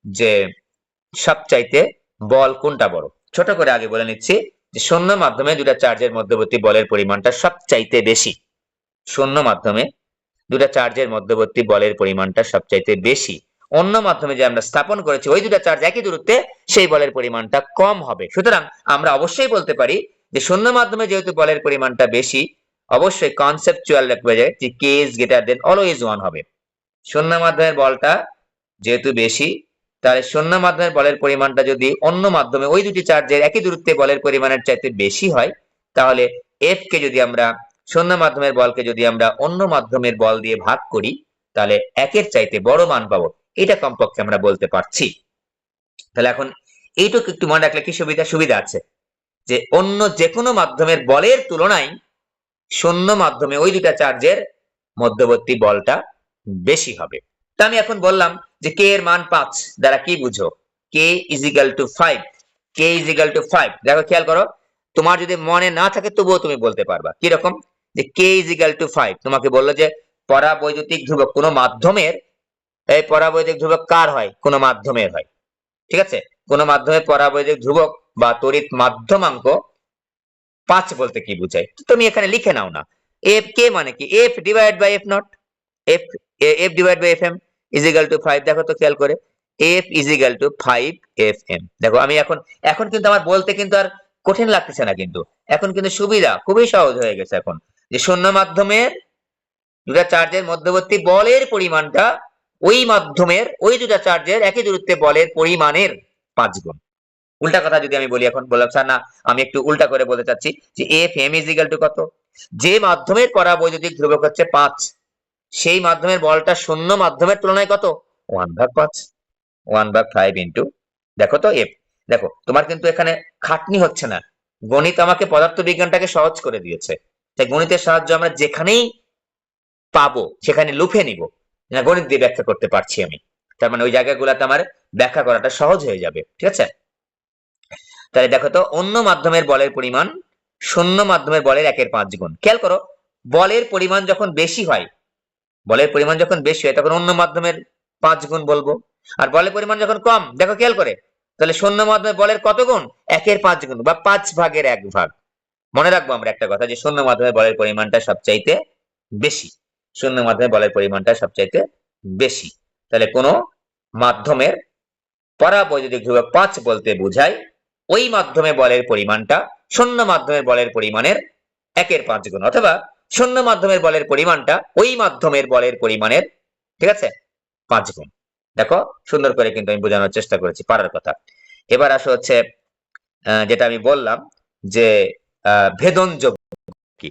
যে সবচাইতে বল কোনটা বড়। ছোট করে আগে বলে নিচ্ছি যে শূন্য মাধ্যমে দুটা চার্জের মধ্যবর্তী বলের পরিমাণটা সবচাইতে বেশি, শূন্য মাধ্যমে দুটা চার্জের মধ্যবর্তী বলের পরিমাণটা সবচাইতে বেশি, অন্য মাধ্যমে যে আমরা স্থাপন করেছি ওই দুটা চার্জ একই দূরত্বে, সেই বলের পরিমাণটা কম হবে। সুতরাং আমরা অবশ্যই বলতে পারি যে শূন্য মাধ্যমে যেহেতু বলের পরিমাণটা বেশি, অবশ্যই কনসেপচুয়াল রাখবে যায় যে K is greater than always 1 হবে। শূন্য মাধ্যমের বলটা যেহেতু বেশি, তাহলে শূন্য মাধ্যমের বলের পরিমাণটা যদি অন্য মাধ্যমে ওই দুটি চার্জের একই দূরত্বে বলের পরিমাণের চাইতে বেশি হয়, তাহলে এফ কে যদি আমরা, শূন্য মাধ্যমের বলকে যদি আমরা অন্য মাধ্যমের বল দিয়ে ভাগ করি, তাহলে একের চাইতে বড় মান পাবো, এটা কমপক্ষে আমরা বলতে পারছি। তাহলে এখন এইটুকু একটু মনে রাখলে কি সুবিধা আছে, যে অন্য যে কোনো মাধ্যমের বলের তুলনায় শূন্য মাধ্যমে ওই দুটা চার্জের মধ্যবর্তী বলটা বেশি হবে। তা আমি এখন বললাম যে কে এর মান 5 দ্বারা কি বুঝো, K is equal to 5, K is equal to 5, দেখো খেয়াল করো, তোমার যদি মনে না থাকে তবুও তুমি বলতে পারবা কি রকম, যে কে ইজ ইকুয়াল টু 5, তোমাকে বললো যে পরাবৈদ্যুতিক ধ্রুবক কোন মাধ্যমের, এই পরাবৈদ্যুতিক ধ্রুবক কার হয়, কোন মাধ্যমের হয়, ঠিক আছে, কোন মাধ্যমের পরাবৈদ্যুতিক ধ্রুবক বা তড়িৎ মাধ্যমাঙ্ক 5 বলতে কি বুঝায়, তুমি এখানে লিখে নাও না, এফ কে মানে কি, F divide by F nought, F F divide by F M is equal to 5, দেখো তো খেয়াল করে, F is equal to 5 F M. দেখো আমি এখন এখন কিন্তু আমার বলতে কিন্তু আর কঠিন লাগতেছে না, কিন্তু এখন কিন্তু সুবিধা খুবই সহজ হয়ে গেছে এখন, যে শূন্য মাধ্যমের দুটা চার্জের মধ্যবর্তী বলের পরিমাণটা ওই মাধ্যমের ওই দুটা চার্জের একই দূরত্বে বলের পরিমাণের 5 গুণ। উল্টা কথা যদি আমি বলি, এখন বললাম স্যার না আমি একটু উল্টা করে বলতে চাচ্ছি যে F M is equal to কত, যে মাধ্যমের পরাবৈদ্যুতিক ধ্রুবক হচ্ছে 5, সেই মাধ্যমের বলটা শূন্য মাধ্যমের তুলনায় কত, 1/5, 1/5 ইন্টু, দেখো তো এফ, দেখো তোমার কিন্তু এখানে খাটনি হচ্ছে না, গণিত আমাকে পদার্থবিজ্ঞানটাকে সহজ করে দিয়েছে, তাই গণিতের সাহায্য আমরা যেখানেই পাবো সেখানে লুফে নিব, না গণিত দিয়ে ব্যাখ্যা করতে পারছি আমি, তার মানে ওই জায়গাগুলোতে আমার ব্যাখ্যা করাটা সহজ হয়ে যাবে, ঠিক আছে। তাহলে দেখো তো অন্য মাধ্যমের বলের পরিমাণ শূন্য মাধ্যমের বলের 1/5 গুণ। খেয়াল করো, বলের পরিমাণ যখন বেশি হয়, বলের পরিমাণ যখন বেশি হয় তখন অন্য মাধ্যমের 5 গুণ বলবো, আর বলের পরিমাণ যখন কম, দেখো খেয়াল করে, তাহলে শূন্য মাধ্যমের বলের কত গুণ, 1/5 গুণ বা 5/1 ভাগ। মনে রাখবো আমরা একটা কথা, যে শূন্য মাধ্যমের বলের পরিমাণটা সবচাইতে বেশি, শূন্য মাধ্যমের বলের পরিমাণটা সবচাইতে বেশি। তাহলে কোন মাধ্যমের পরাবৈদ্যুতিক ধ্রুবক 5 বলতে বোঝায় ওই মাধ্যমে বলের পরিমাণটা শূন্য মাধ্যমের বলের পরিমাণের 1/5 গুণ, অথবা শূন্য মাধ্যমের বলের পরিমাণটা ওই মাধ্যমের বলের পরিমাণের, ঠিক আছে, 5 গুণ। দেখো সুন্দর করে কিন্তু আমি বোঝানোর চেষ্টা করেছি, পারার কথা। এবার আসো হচ্ছে যেটা আমি বললাম যে ভেদনযোগ্য কি।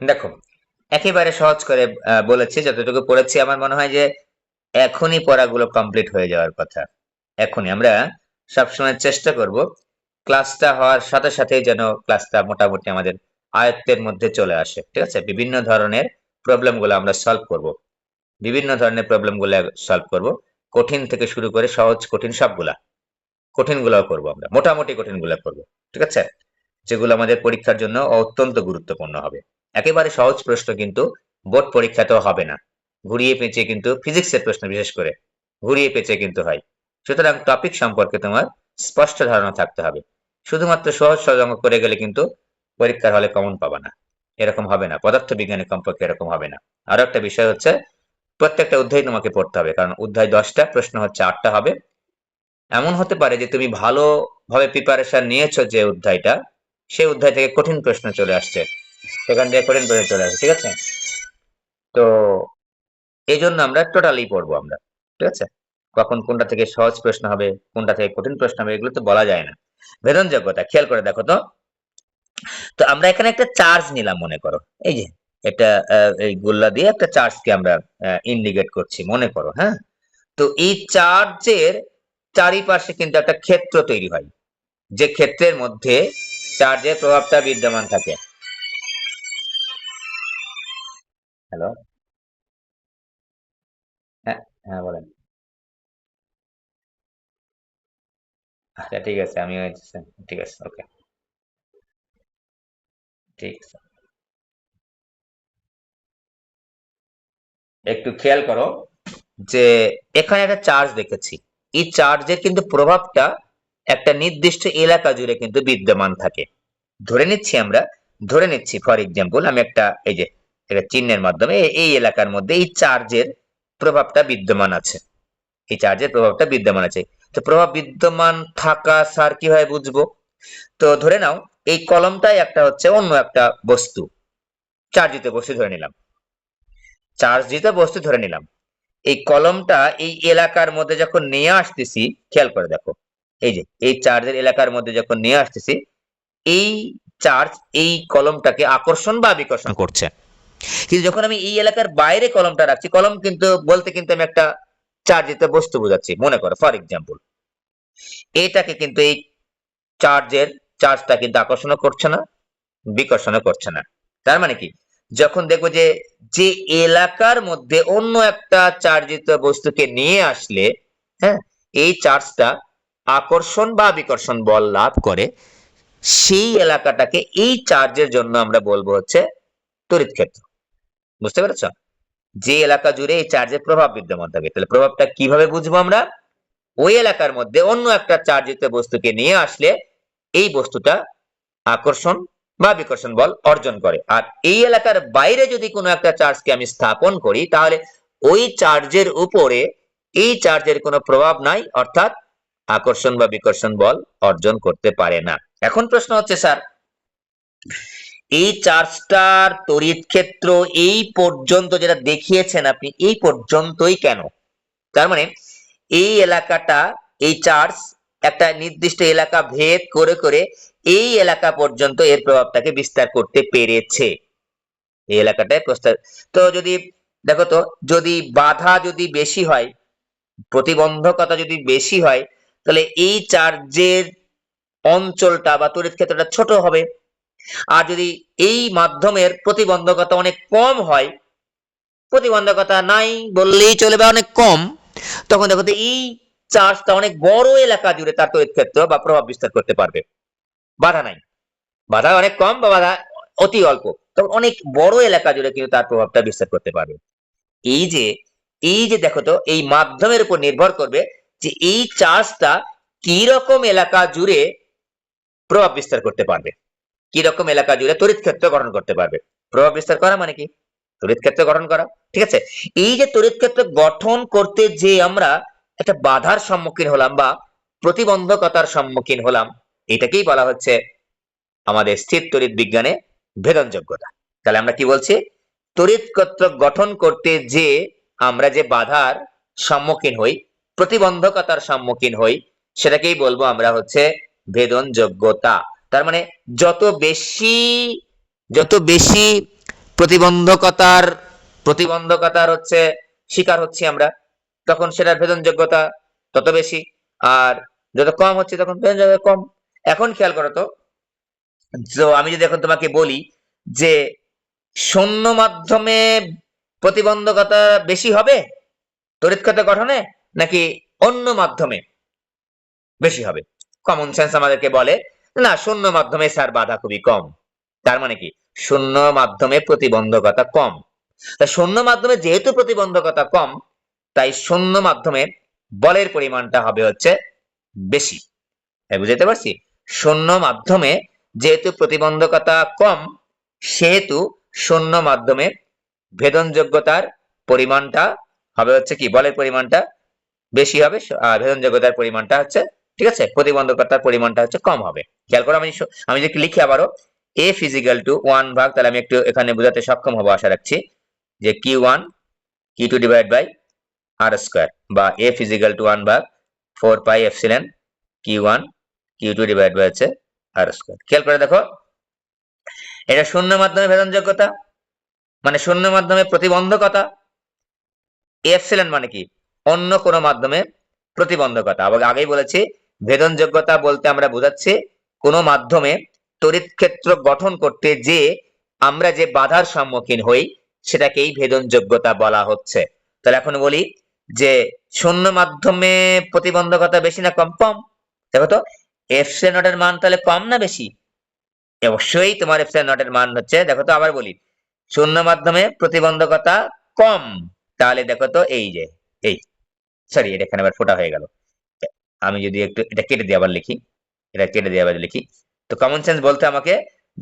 দেখো একেবারে সহজ করে বলেছি, যতটুকু পড়েছি আমার মনে হয় যে এখনই পড়াগুলো কমপ্লিট হয়ে যাওয়ার কথা। এখনই আমরা সবসময় চেষ্টা করব ক্লাসটা হওয়ার সাথে সাথেই যেন ক্লাসটা মোটামুটি আমাদের আয়ত্তের মধ্যে চলে আসে, ঠিক আছে। বিভিন্ন ধরনের প্রবলেম গুলো আমরা সলভ করব, বিভিন্ন ধরনের প্রবলেম গুলো সলভ করব, কঠিন থেকে শুরু করে সহজ কঠিন সবগুলা, কঠিন গুলাও করবো আমরা, মোটামুটি কঠিন গুলা করবো, ঠিক আছে, যেগুলো আমাদের পরীক্ষার জন্য অত্যন্ত গুরুত্বপূর্ণ হবে। একেবারে সহজ প্রশ্ন কিন্তু বোর্ড পরীক্ষাতেও হবে না, ঘুরিয়ে পেঁচিয়ে কিন্তু ফিজিক্সের প্রশ্ন বিশেষ করে ঘুরিয়ে পেঁচিয়ে কিন্তু হয়। সুতরাং টপিক সম্পর্কে তোমার স্পষ্ট ধারণা থাকতে হবে। শুধুমাত্র সহজ সহজ অঙ্ক করে গেলে কিন্তু পরীক্ষার হলে কমন পাবা না, এরকম হবে না, পদার্থ বিজ্ঞানের কমপক্ষে এরকম হবে না। আরো একটা বিষয় হচ্ছে প্রত্যেকটা অধ্যায় তোমাকে পড়তে হবে, কারণ অধ্যায় 10টা, প্রশ্ন হচ্ছে 8টা হবে। এমন হতে পারে যে তুমি ভালোভাবে প্রিপারেশন নিয়েছো যে অধ্যায়টা, সেই অধ্যায় থেকে কঠিন প্রশ্ন চলে আসছে, সেখান থেকে কঠিন প্রশ্ন চলে আসছে, ঠিক আছে। তো এই জন্য আমরা টোটালি পড়বো আমরা, ঠিক আছে। কখন কোনটা থেকে সহজ প্রশ্ন হবে, কোনটা থেকে কঠিন প্রশ্ন হবে, এগুলো তো বলা যায় না। ভেদনযোগ্যতা খেয়াল করে দেখো তো, তো আমরা এখানে একটা চার্জ নিলাম মনে করো, এই যে এটা এই গোল্লা দিয়ে একটা চার্জকে আমরা ইন্ডিকেট করছি মনে করো, হ্যাঁ। তো এই চার্জের চারিপাশে কিন্তু একটা ক্ষেত্র তৈরি হয়, যে ক্ষেত্রের মধ্যে চার্জের প্রভাবটা বিদ্যমান থাকে। হ্যালো, হ্যাঁ হ্যাঁ বলেন। আচ্ছা ঠিক আছে, আমি ঠিক আছে, ওকে, ঠিক আছে। একটু খেয়াল করো যে এখানে একটা চার্জ দেখেছি, এই চার্জের কিন্তু প্রভাবটা একটা নির্দিষ্ট এলাকা জুড়ে কিন্তু বিদ্যমান থাকে। ধরে নিচ্ছি আমরা, ধরে নিচ্ছি ফর এক্সাম্পল আমি একটা এই যে একটা চিহ্নের মাধ্যমে এই এলাকার মধ্যে এই চার্জের প্রভাবটা বিদ্যমান আছে, এই চার্জের প্রভাবটা বিদ্যমান আছে। তো প্রভাব বিদ্যমান থাকা স্যার কিভাবে বুঝবো? তো ধরে নাও এই কলমটাই একটা হচ্ছে অন্য একটা বস্তু, চার্জিত বস্তু ধরে নিলাম, চার্জিত বস্তু ধরে নিলাম। এই কলমটা এই এলাকার মধ্যে যখন নিয়ে আসতেছি, খেয়াল করে দেখো, এই যে এই চার্জের এলাকার মধ্যে যখন নিয়ে আসতেছি, এই চার্জ এই কলমটাকে আকর্ষণ বা বিকর্ষণ করছে। কিন্তু যখন আমি এই এলাকার বাইরে কলমটা রাখছি, কলম কিন্তু বলতে কিন্তু আমি একটা চার্জিত বস্তু বোঝাচ্ছি মনে করো ফর এক্সাম্পল, এটাকে কিন্তু এই চার্জের চার্জটা কিন্তু আকর্ষণও করছে না, বিকর্ষণও করছে না। তার মানে কি, যখন দেখবো যে যে এলাকার মধ্যে অন্য একটা চার্জিত বস্তুকে নিয়ে আসলে, হ্যাঁ, এই চার্জটা আকর্ষণ বা বিকর্ষণ বল লাভ করে, সেই এলাকাটাকে এই চার্জের জন্য আমরা বলবো হচ্ছে তড়িৎ ক্ষেত্র। বুঝতে পেরেছ? যে এলাকা জুড়ে এই চার্জের প্রভাব বিদ্যমান থাকে, তাহলে প্রভাবটা কিভাবে বুঝবো আমরা? ওই এলাকার মধ্যে অন্য একটা চার্জিত বস্তুকে নিয়ে আসলে এই বস্তুটা আকর্ষণ বা বিকর্ষণ বল অর্জন করে। আর এই এলাকার বাইরে যদি কোনো একটা চার্জকে আমি স্থাপন করি, তাহলে ওই চার্জের উপরে এই চার্জের কোনো প্রভাব নাই, অর্থাৎ আকর্ষণ বা বিকর্ষণ বল অর্জন করতে পারে না। এখন প্রশ্ন হচ্ছে স্যার, এই চার্জটার তড়িৎ ক্ষেত্র এই পর্যন্ত যেটা দেখিয়েছেন আপনি, এই পর্যন্তই কেন? তার মানে এই এলাকাটা, এই চার্জ একটা নির্দিষ্ট এলাকা ভেদ করে করে এই এলাকা পর্যন্ত এর প্রভাবটাকে বিস্তার করতে পেরেছে, এই এলাকাটায় প্রস্তাব। তো যদি দেখো তো, যদি বাধা যদি বেশি হয়, প্রতিবন্ধকতা যদি বেশি হয়, তাহলে এই চার্জের অঞ্চলটা বা তড়িৎ ক্ষেত্রটা ছোট হবে। আর যদি এই মাধ্যমের প্রতিবন্ধকতা অনেক কম হয়, প্রতিবন্ধকতা নাই বললেই চলে বা অনেক কম, তখন দেখো তো এই চার্জটা অনেক বড় এলাকা জুড়ে তার তড়িৎ ক্ষেত্র বা প্রভাব বিস্তার করতে পারবে। বাধা নাই, বাধা অনেক কম বা বাধা অতি অল্প, তখন অনেক বড় এলাকা জুড়ে কিন্তু তার প্রভাবটা বিস্তার করতে পারবে। এই যে এই যে দেখো তো, এই মাধ্যমের উপর নির্ভর করবে যে এই চার্জটা কি রকম এলাকা জুড়ে প্রভাব বিস্তার করতে পারবে, কি রকম এলাকা জুড়ে তড়িৎ ক্ষেত্র গঠন করতে পারবে। প্রভাব বিস্তার করা মানে কি? তড়িৎ ক্ষেত্র গঠন করা, ঠিক আছে। এই যে তড়িৎ ক্ষেত্র গঠন করতে যে আমরা একটা বাধার সম্মুখীন হলাম বা প্রতিবন্ধকতার সম্মুখীন হলাম, এটাকেই বলা হচ্ছে আমাদের স্থির তড়িৎ বিজ্ঞানে ভেদনযোগ্যতা। তাহলে আমরা কি বলছি? তড়িৎ ক্ষেত্র গঠন করতে যে আমরা যে বাধার সম্মুখীন হই, প্রতিবন্ধকতার সম্মুখীন হই, সেটাকেই বলবো আমরা হচ্ছে ভেদনযোগ্যতা। তার মানে যত বেশি, যত বেশি প্রতিবন্ধকতার প্রতিবন্ধকতার হচ্ছে শিকার হচ্ছি আমরা, তখন সেটার ভেদনযোগ্যতা তত বেশি। আর যত কম হচ্ছে তখন ভেদনযোগ্যতা কম। এখন খেয়াল করো তো, তো আমি যদি এখন তোমাকে বলি যে শূন্য মাধ্যমে প্রতিবন্ধকতা বেশি হবে তড়িৎ ক্ষেত্র গঠনে, নাকি অন্য মাধ্যমে বেশি হবে? কমন সেন্স আমাদেরকে বলে না, শূন্য মাধ্যমে স্যার বাধা খুবই কম। তার মানে কি, শূন্য মাধ্যমে প্রতিবন্ধকতা কম। তাই শূন্য মাধ্যমে যেহেতু প্রতিবন্ধকতা কম, তাই শূন্য মাধ্যমে বলের পরিমাণটা হবে হচ্ছে বেশি। বুঝতে পারছি? শূন্য মাধ্যমে যেহেতু প্রতিবন্ধকতা কম, সেহেতু শূন্য মাধ্যমে ভেদনযোগ্যতার পরিমাণটা হবে হচ্ছে কি, বলের পরিমাণটা বেশি হবে, আর ভেদনযোগ্যতার পরিমাণটা হচ্ছে, ঠিক আছে, প্রতিবন্ধকতার পরিমাণটা হচ্ছে কম হবে। খেয়াল করো, আমি যদি লিখি আবারও এ ফিজিক্যাল টু 1 ভাগ, তাহলে আমি একটু এখানে বোঝাতে সক্ষম হবো আশা রাখছি, যে Q1 Q2 divide by R square, বা এ ফিজিক্যাল টু 1 ভাগ 4 pi epsilon Q1 Q2 divide by হচ্ছে আর স্কোয়ার। খেয়াল করে দেখো, এটা শূন্য মাধ্যমে ভেদনযোগ্যতা, মানে শূন্য মাধ্যমে প্রতিবন্ধকতা, এপসিলন মানে কি অন্য কোনো মাধ্যমে প্রতিবন্ধকতা। আবার আগেই বলেছি ভেদনযোগ্যতা বলতে আমরা বোঝাচ্ছি কোনো মাধ্যমে তড়িৎ ক্ষেত্র গঠন করতে যে আমরা যে বাধার সম্মুখীন হই সেটাকেই ভেদনযোগ্যতা বলা হচ্ছে। তাহলে এখন বলি যে শূন্য মাধ্যমে প্রতিবন্ধকতা বেশি না কম? কম। দেখো তো এপসিলন নট এর মান তাহলে কম না বেশি? অবশ্যই তোমার এপসিলন নট এর মান হচ্ছে, দেখো তো আবার বলি, শূন্য মাধ্যমে প্রতিবন্ধকতা কম। তাহলে দেখো তো এই যে এই সরি এটা এখানে আবার ফোটা হয়ে গেল। আমি যদি একটু এটা কেটে দিয়ে আবার লিখি, এটা কেটে দিয়ে আবার লিখি, তো কমন সেন্স বলতে আমাকে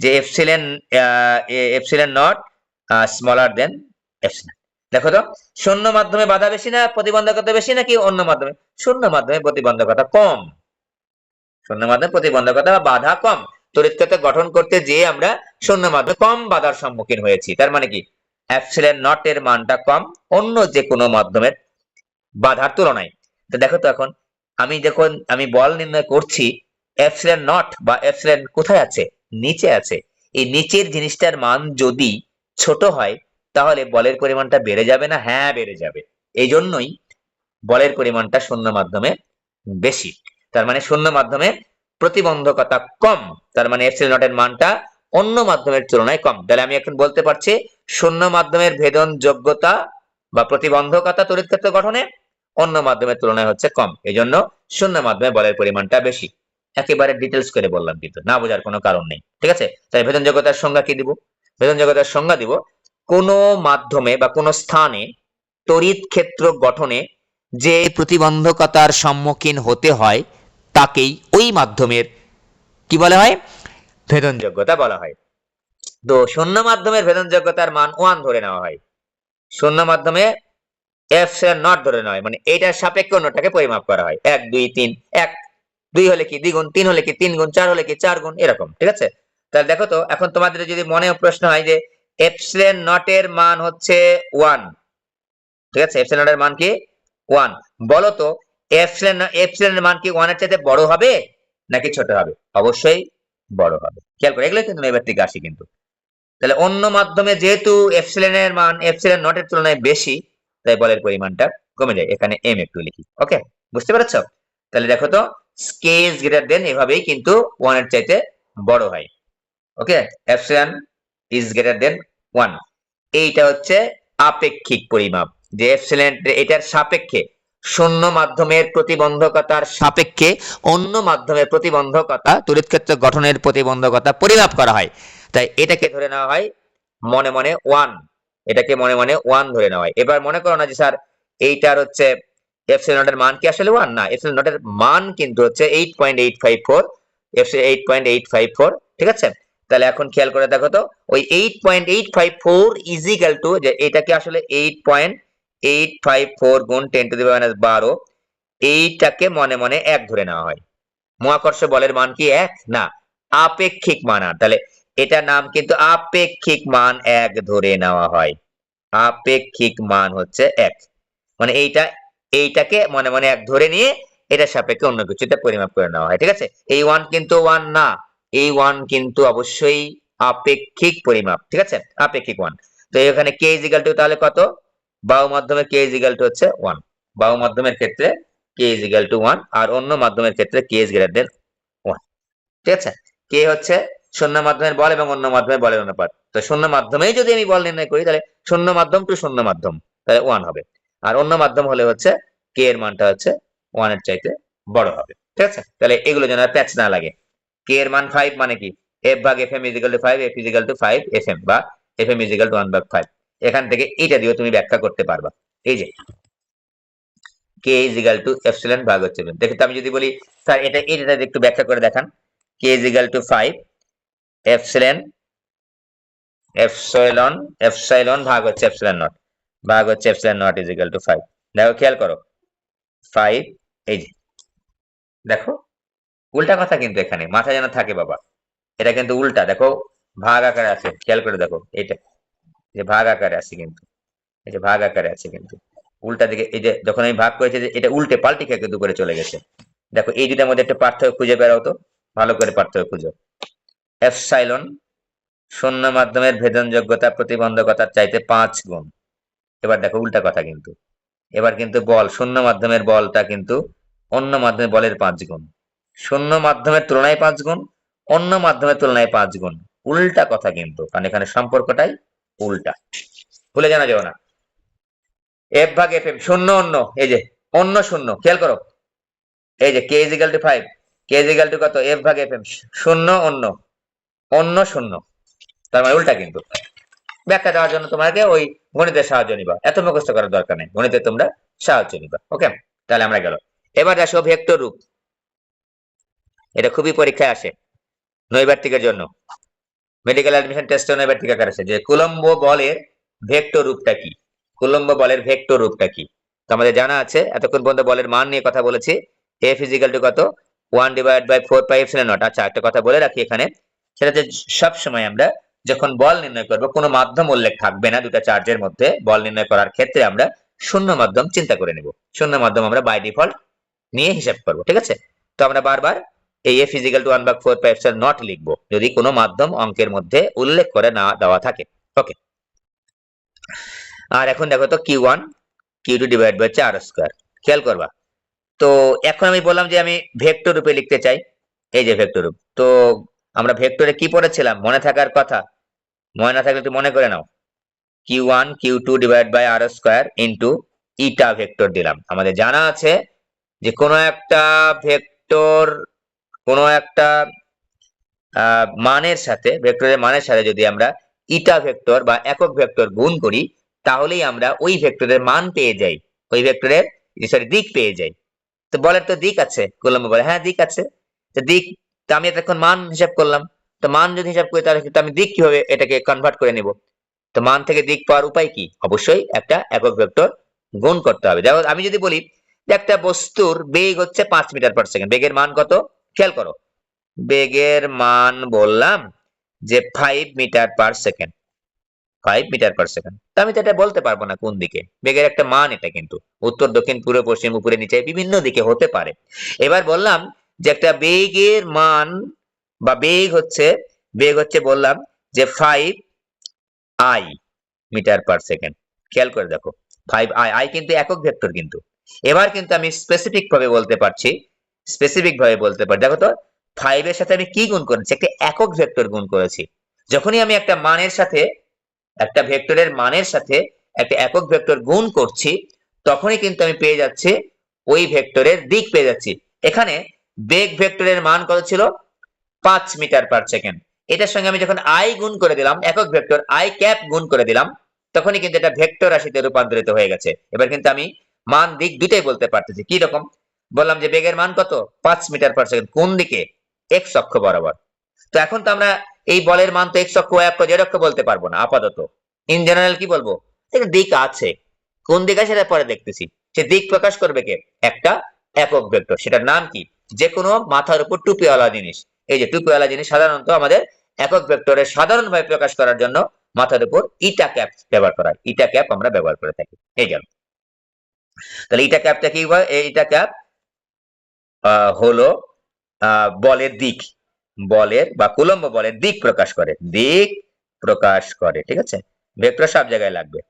যে epsilon epsilon not smaller then epsilon. দেখো তো শূন্য মাধ্যমে বাধা বেশি না প্রতিবন্ধকতা বেশি নাকি অন্য মাধ্যমে? শূন্য মাধ্যমে প্রতিবন্ধকতা কম। শূন্য মাধ্যমে প্রতিবন্ধকতা বা বাধা কম। তড়িৎ ক্ষেত্র গঠন করতে যে আমরা শূন্য মাধ্যমে কম বাধার সম্মুখীন হয়েছি, তার মানে কি এপসিলন নট এর মানটা কম অন্য যে কোনো মাধ্যমের বাধার তুলনায়। তো দেখো তো এখন আমি যখন আমি বল নির্ণয় করছি, এপসিলন নট বা এপসিলন কোথায় আছে? নিচে আছে। এই নিচের জিনিসটার মান যদি ছোট হয় তাহলে বলের পরিমাণটা বেড়ে যাবে না? হ্যাঁ বেড়ে যাবে। এই জন্যই বলের পরিমাণটা শূন্য মাধ্যমে বেশি। তার মানে শূন্য মাধ্যমে প্রতিবন্ধকতা কম, তার মানে এপসিলন নট এর মানটা অন্য মাধ্যমের তুলনায় কম। তাহলে আমি এখন বলতে পারছি শূন্য মাধ্যমের ভেদন যোগ্যতা বা প্রতিবন্ধকতা তড়িৎ ক্ষেত্র গঠনে অন্য মাধ্যমের তুলনায় হচ্ছে কম, এই জন্য শূন্য মাধ্যমে বলের পরিমাণটা বেশি। একেবারে ডিটেলস করে বললাম, কিন্তু না বোঝার কোনো কারণ নেই, ঠিক আছে? তাই ভেদন যোগ্যতার সংজ্ঞা কি দিব? ভেদন যোগ্যতার সংজ্ঞা দিব কোনো মাধ্যমে বা কোনো স্থানে তড়িৎ ক্ষেত্র গঠনে যে প্রতিবন্ধকতার সম্মুখীন হতে হয় তাকেই ওই মাধ্যমের কি বলা হয়? ভেদনযোগ্যতা বলা হয়। তো শূন্য মাধ্যমের ভেদনযোগ্যতার মান 1 ধরে নেওয়া হয়। শূন্য মাধ্যমে এপসিলন নট ধরে নেওয়া হয়, মানে এইটার সাপেক্ষে অন্যটাকে পরিমাপ করা হয়। 1 2 3 1, 2 হলে কি দ্বিগুণ, 3 হলে কি 3 গুণ, 4 হলে কি 4 গুণ, এরকম, ঠিক আছে? তাহলে দেখো তো এখন তোমাদের যদি মনে প্রশ্ন হয় যে এপসিলন নট এর মান হচ্ছে 1, ঠিক আছে, এপসিলন নট এর মান কি 1, বলো তো এপসিলন এর মান কি 1 এর চাইতে বড় হবে নাকি ছোট হবে? অবশ্যই বড় হবে। খেয়াল করে, এগুলো কিন্তু এবার থেকে আসি কিন্তু। তাহলে অন্য মাধ্যমে যেহেতু এপসিলন এর মান এপসিলন নট এর তুলনায় বেশি, তাই বলের পরিমাণটা কমে যায়। এখানে এম একটু লিখি, ওকে? বুঝতে পেরেছো? তাহলে দেখো তো কে ইজ গ্রেটার দেন এভাবেই কিন্তু 1 এর চাইতে বড় হয়, ওকে? এপসিলন ইজ গ্রেটার দেন 1, এইটা হচ্ছে আপেক্ষিক পরিমাপ। যে এপসিলন এটার সাপেক্ষে শূন্য মাধ্যমের প্রতিবন্ধকতার সাপেক্ষে অন্য মাধ্যমের প্রতিবন্ধকতা তড়িৎ ক্ষেত্র গঠনের প্রতিবন্ধকতা পরিমাপ করা হয়। তাই এটাকে ধরে নেওয়া হয় মনে মনে 1, এটাকে মনে মনে 1 ধরে নেওয়া হয়। এবার মনে করো না যে স্যার এইটার হচ্ছে এপসিলন নট এর মান কি আসলে 1? না, এপসিলন নট এর মান কিন্তু হচ্ছে 8.854, এপসিলন 8.854, ঠিক আছে? তাহলে এখন খেয়াল করে দেখো তো ওই 8.854 ইজিক্যাল টু, যে এটাকে আসলে 8.854 গুণ 10 টু দি পাওয়ার -12, এইটাকে মনে মনে 1 ধরে নেওয়া হয়। মহাকর্ষ বলের মান কি 1? না, আপেক্ষিক মান। আর তাহলে এটার নাম কিন্তু আপেক্ষিক মান 1 ধরে নেওয়া হয়। আপেক্ষিক মান হচ্ছে 1, মানে এইটাকে মনে মনে 1 ধরে নিয়ে এটার সাপেক্ষে অন্য কিছুতে পরিমাপ করে নেওয়া হয়, ঠিক আছে? এই 1 কিন্তু 1 না, এই 1 কিন্তু অবশ্যই আপেক্ষিক পরিমাপ, ঠিক আছে? আপেক্ষিক 1। তো এখানে কে ইজ ইকুয়াল টু তাহলে কত? বাহু মাধ্যমে কে ইজ ইকুয়াল টু হচ্ছে 1। বাহু মাধ্যমের ক্ষেত্রে কে ইজ ইকুয়াল টু 1, আর অন্য মাধ্যমের ক্ষেত্রে কে ইজ গ্রেটার দেন 1, ঠিক আছে? কে হচ্ছে শূন্য মাধ্যমের বল এবং অন্য মাধ্যমের বলের অনুপাত। তো শূন্য মাধ্যমেই যদি আমি বল নির্ণয় করি তাহলে শূন্য মাধ্যম টু শূন্য মাধ্যম, তাহলে 1 হবে। আর অন্য মাধ্যম হলে হচ্ছে কে এর মানটা হচ্ছে 1 এর চাইতে বড় হবে, ঠিক আছে? তাহলে এগুলো যেন প্যাচ না লাগে। কে এর মান 5 মানে কি f ভাগ fm is equal to 5, f is equal to 5 fm, বা fm ইজ ইকুয়াল টু 1 ভাগ 5। এখান থেকে এটা দিয়েও তুমি ব্যাখ্যা করতে পারবা। এই যে K is equal two epsilon ভাগ হচ্ছে, দেখো তো আমি যদি বলি স্যার এটা একটু ব্যাখ্যা করে দেখান। K is equal to 5 epsilon epsilon epsilon ভাগ হচ্ছে এপসিলন নট, ভাগ হচ্ছে epsilon nought is equal to 5। দেখো খেয়াল করো 5, এই যে দেখো উল্টা কথা কিন্তু এখানে মাথায় যেন থাকে বাবা, এটা কিন্তু উল্টা। দেখো ভাগ আকারে আছে, খেয়াল করে দেখো এইটা যে ভাগ আকারে আছে, কিন্তু এই যে ভাগ আকারে আছে কিন্তু উল্টা দিকে। এই যে যখন আমি ভাগ করেছি যে এটা উল্টে পাল্টে খেয়ে কিন্তু করে চলে গেছে। দেখো এই দুটার মধ্যে একটা পার্থক্য খুঁজে বেরাও তো, ভালো করে পার্থক্য খুঁজো। এপসাইলন শূন্য মাধ্যমের ভেদনযোগ্যতা প্রতিবন্ধকতার চাইতে 5 গুণ। এবার দেখো উল্টা কথা কিন্তু, এবার কিন্তু বল শূন্য মাধ্যমের বলটা কিন্তু অন্য মাধ্যমের বলের 5 গুণ, শূন্য মাধ্যমের তুলনায় 5 গুণ, অন্য মাধ্যমের তুলনায় 5 গুণ। উল্টা কথা কিন্তু, কারণ এখানে সম্পর্কটাই উল্টা, ভুলে জানা যাবে না। এফ ভাগ এফ এম, শূন্য অন্য, এই যে অন্য শূন্য, খেয়াল করো, এই যে K is equal to 5, K is equal to কত, এফ ভাগ এফ এম, শূন্য অন্য, অন্য শূন্য, তার মানে উল্টা কিন্তু। ব্যাখ্যা দেওয়ার জন্য তোমাকে ওই গণিতের সাহায্য নিবা, এত মুখস্থ করার দরকার নেই, গণিতে তোমরা সাহায্য নিবা। ওকে, তাহলে আমরা গেল। এবার আসো ভেক্টর রূপ, এটা খুবই পরীক্ষায় আসে নৈর্ব্যক্তিকের জন্য, মেডিকেল অ্যাডমিশন টেস্টে নৈর্ব্যক্তিক আকার আসে যে কুলম্ব বলের ভেক্টর রূপটা কি, কুলম্ব বলের ভেক্টর রূপটা কি। তো আমাদের জানা আছে, এতক্ষণ পর্যন্ত বলের মান নিয়ে কথা বলেছি, এফ ইজ ইকাল টু কত, 1/4πε0। আচ্ছা, একটা কথা বলে রাখি এখানে, সেটা যে সবসময় আমরা যখন বল নির্ণয় করব, কোনো মাধ্যম উল্লেখ থাকবে না দুটা চার্জের মধ্যে, বল নির্ণয় করার ক্ষেত্রে আমরা শূন্য মাধ্যম চিন্তা করে নেব, শূন্য মাধ্যম আমরা বাই ডিফল্ট নিয়ে হিসাব করব, ঠিক আছে। তো আমরা বারবার এই এফ ইজ ইকাল টু 1/4πε0 লিখবো যদি কোনো মাধ্যম অঙ্কের মধ্যে উল্লেখ করে না দেওয়া থাকে। ওকে, আর এখন দেখো তো Q1 Q2 divide by R square, খেয়াল করবা। তো এখন আমি বললাম যে আমি ভেক্টর রূপে লিখতে চাই, এই যে ভেক্টর রূপ। তো আমরা ভেক্টরে কি পড়েছিলাম, মনে থাকার কথা, মনে না থাকলে একটু মনে করে নাও, Q1 Q2 divide by R square into ইটা ভেক্টর দিলাম। আমাদের জানা আছে যে কোনো একটা ভেক্টর, কোনো একটা মানের সাথে, ভেক্টরের মানের সাথে যদি আমরা ইটা ভেক্টর বা একক ভেক্টর গুণ করি, তাহলেই আমরা ওই ভেক্টরের মান পেয়ে যাই, ওই ভেক্টরের সরি দিক পেয়ে যাই। তো বলের তো দিক আছে, কুলম্ব বলে হ্যাঁ দিক আছে, তো দিক, তো আমি এতক্ষণ মান হিসাব করলাম, তো মান যদি হিসাব করি তাহলে আমি দিক কিভাবে এটাকে কনভার্ট করে নিব। তো মান থেকে দিক পাওয়ার উপায় কি, অবশ্যই একটা একক ভেক্টর গুণ করতে হবে। দেখো আমি যদি বলি যে একটা বস্তুর বেগ হচ্ছে 5 মিটার/সেকেন্ড, বেগের মান কত, খেয়াল করো, বেগের মান বললাম যে 5 মিটার/সেকেন্ড, 5 মিটার/সেকেন্ড। তা আমি তো এটা বলতে পারবো না কোন দিকে, বেগের একটা মান এটা কিন্তু উত্তর দক্ষিণ পূর্ব পশ্চিম উপরে নিচে বিভিন্ন দিকে হতে পারে। এবার বললাম যে একটা বেগের মান বা বেগ হচ্ছে বললাম যে 5 i মিটার/সেকেন্ড, খেয়াল করে দেখো 5i, আই কিন্তু একক ভেক্টর কিন্তু। এবার কিন্তু আমি স্পেসিফিক ভাবে বলতে পারছি, স্পেসিফিক ভাবে বলতে পারি, দেখো তো 5 এর সাথে আমি কি গুণ করেছি, একটা একক ভেক্টর গুণ করেছি। যখনই আমি একটা মানের সাথে, একটা ভেক্টরের মানের সাথে একটা একক ভেক্টর গুণ করছি, তখনই কিন্তু আমি পেয়ে যাচ্ছি ওই ভেক্টরের দিক পেয়ে যাচ্ছি। এখানে বেগ ভেক্টরের মান কত ছিল, 5 মিটার/সেকেন্ড। এটার সঙ্গে আমি যখন আই গুণ করে দিলাম, একক ভেক্টর আই ক্যাপ গুণ করে দিলাম, তখনই কিন্তু এটা ভেক্টর রাশিতে রূপান্তরিত হয়ে গেছে। এবার কিন্তু আমি মান দিক দুটাই বলতে পারতেছি। কি রকম বললাম যে বেগের মান কত, 5 মিটার/সেকেন্ড, কোন দিকে, এক্স অক্ষ বরাবর। তো এখন তো আমরা এই বলের মান তো এক্স অক্ষ, ওয়াই অক্ষ, জেড অক্ষ বলতে পারবো না আপাতত। ইন জেনারেল কি বলবো, দিক আছে, কোন দিক আছে সেটা পরে দেখতেছি। সে দিক প্রকাশ করবে কে, একটা একক ভেক্টর, সেটার নাম কি, যে কোনো মাথার উপর টুপিওয়ালা জিনিস। এই যে টুপিওয়ালা জিনিস সাধারণত আমাদের একক ভেক্টরের সাধারণভাবে প্রকাশ করার জন্য মাথার উপর ইটা ক্যাপ ব্যবহার করা হয়, ইটা ক্যাপ আমরা ব্যবহার করে থাকি। এই গেল, তাহলে ইটা ক্যাপটা কি হয়, এই ইটা ক্যাপ হলো বলের দিক, বলের বা কুলম্ব বলের দিক প্রকাশ করে, দিক প্রকাশ করে, ঠিক আছে। ভেক্টর সব জায়গায় লাগবে,